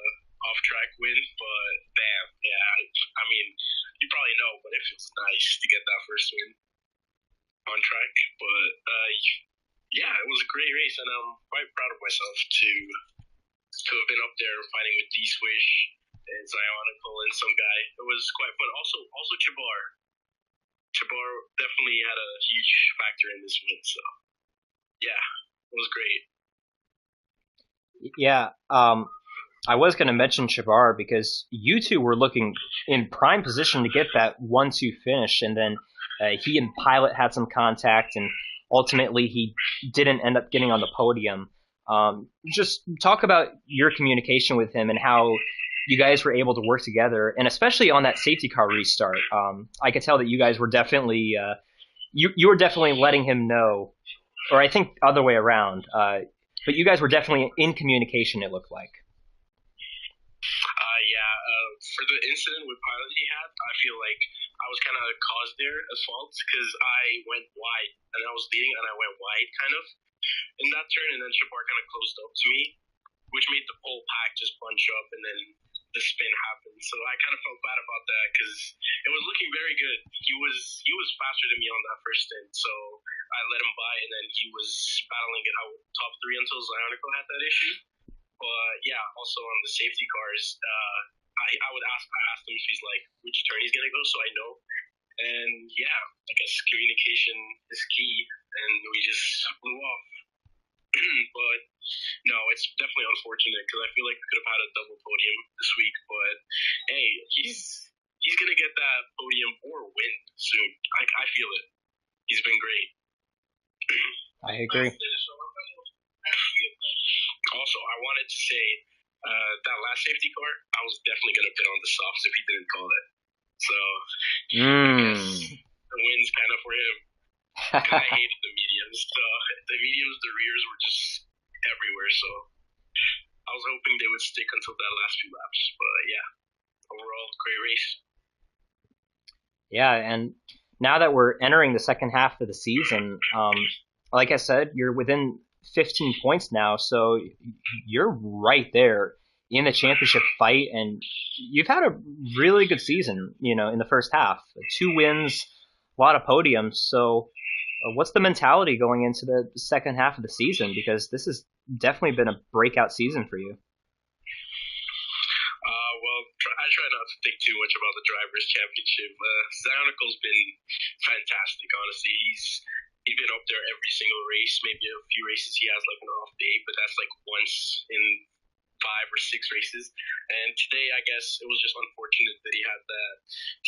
off track win, but damn, yeah. I mean, you probably know, but it feels nice to get that first win on track. But yeah, it was a great race, and I'm quite proud of myself to have been up there fighting with D-Swish and Zionical and some guy. It was quite fun. Also Chabar. Chabar definitely had a huge factor in this win, so yeah, it was great. Yeah, I was going to mention Chabar because you two were looking in prime position to get that 1-2 finish, and then he and Pilot had some contact, and ultimately he didn't end up getting on the podium. Just talk about your communication with him and how you guys were able to work together, and especially on that safety car restart. I could tell that you guys were definitely you were definitely letting him know, or I think other way around. But you guys were definitely in communication, it looked like. For the incident with Pilot he had, I feel like I was kind of caused there as fault because I went wide and I was leading and I went wide kind of in that turn, and then Shabar kind of closed up to me, which made the whole pack just bunch up, and then the spin happened. So I kind of felt bad about that because it was looking very good. He was faster than me on that first stint, so I let him by, and then he was battling it out top three until Zionico had that issue. But yeah, also on the safety cars, I asked him if he's like which turn he's gonna go, so I know. And yeah, I guess communication is key, and we just blew off. But no, it's definitely unfortunate because I feel like we could have had a double podium this week. But hey, he's gonna get that podium or win soon. I feel it. He's been great. I agree. Also, I wanted to say that last safety car, I was definitely gonna pit on the softs if he didn't call it. So I guess the win's kind of for him. I hated the mediums. The mediums, the rears were just everywhere. So I was hoping they would stick until that last few laps. But yeah, overall, great race. Yeah, and now that we're entering the second half of the season, like I said, you're within 15 points now, so you're right there in the championship fight, and you've had a really good season, in the first half. 2 wins, a lot of podiums, so what's the mentality going into the second half of the season? Because this has definitely been a breakout season for you. Well, I try not to think too much about the Drivers' Championship. Zionical's been fantastic, honestly. He's been up there every single race. Maybe a few races he has like an off day, but that's like once in 5 or 6 races. And today, I guess it was just unfortunate that he had that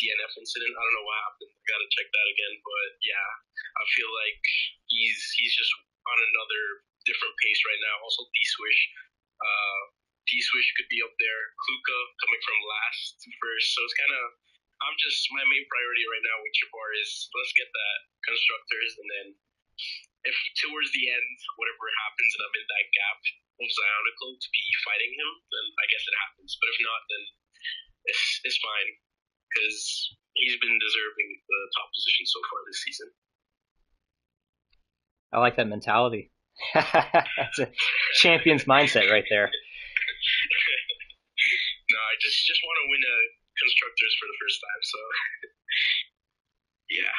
DNF incident. I don't know what happened. I gotta check that again. But yeah, I feel like he's just on another different pace right now. Also, D-Swish. D-Swish could be up there. Kluka coming from last to first. So it's kind of, my main priority right now with Chabar is let's get that constructors, and then if towards the end, whatever happens and I'm in that gap of Zionical to be fighting him, then I guess it happens. But if not, then it's fine because he's been deserving the top position so far this season. I like that mentality. That's a champion's mindset right there. No, I just want to win a constructors for the first time, so yeah.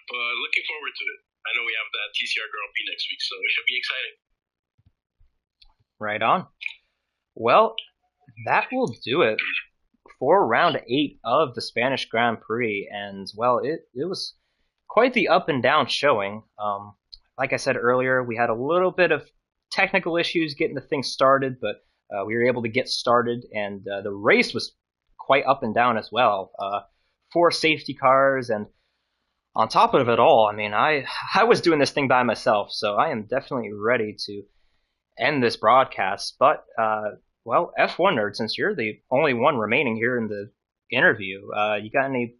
But looking forward to it. I know we have that TCR Grand Prix next week, so it should be exciting. Right on. Well, that will do it for round 8 of the Spanish Grand Prix, and well, it was quite the up and down showing. Like I said earlier, we had a little bit of technical issues getting the thing started, but we were able to get started, and the race was quite up and down as well. 4 safety cars, and on top of it all, I mean, I was doing this thing by myself, so I am definitely ready to end this broadcast. But well, F1 Nerd, since you're the only one remaining here in the interview, you got any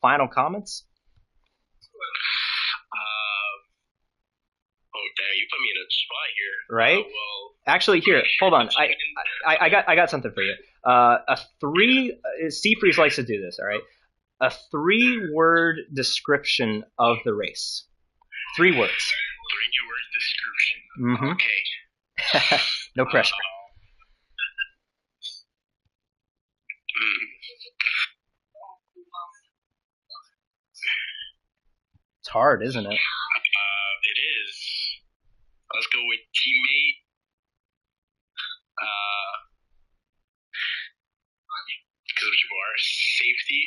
final comments? Oh, damn, you put me in a spot here. Right? Well, actually, here, hold on. I got something for you. A 3. Seafreeze likes to do this. All right. A 3-word description of the race. 3 words. 3-word description. Mm-hmm. Okay. No pressure. It's hard, isn't it? It is. Let's go with teammate. Because of Jabbar, safety.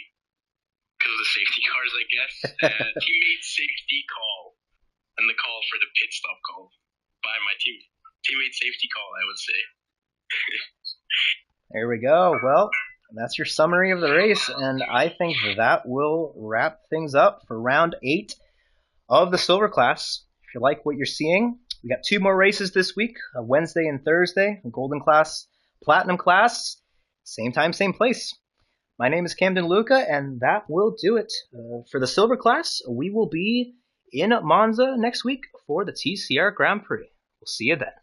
Because of the safety cars, I guess. And teammate safety call. And the call for the pit stop call. By my teammate safety call, I would say. There we go. Well, that's your summary of the race, and I think that will wrap things up for round 8 of the Silver class. If you like what you're seeing, we got 2 more races this week, Wednesday and Thursday, Golden class, Platinum class, same time, same place. My name is Camden Luca, and that will do it. For the Silver class, we will be in Monza next week for the TCR Grand Prix. We'll see you then.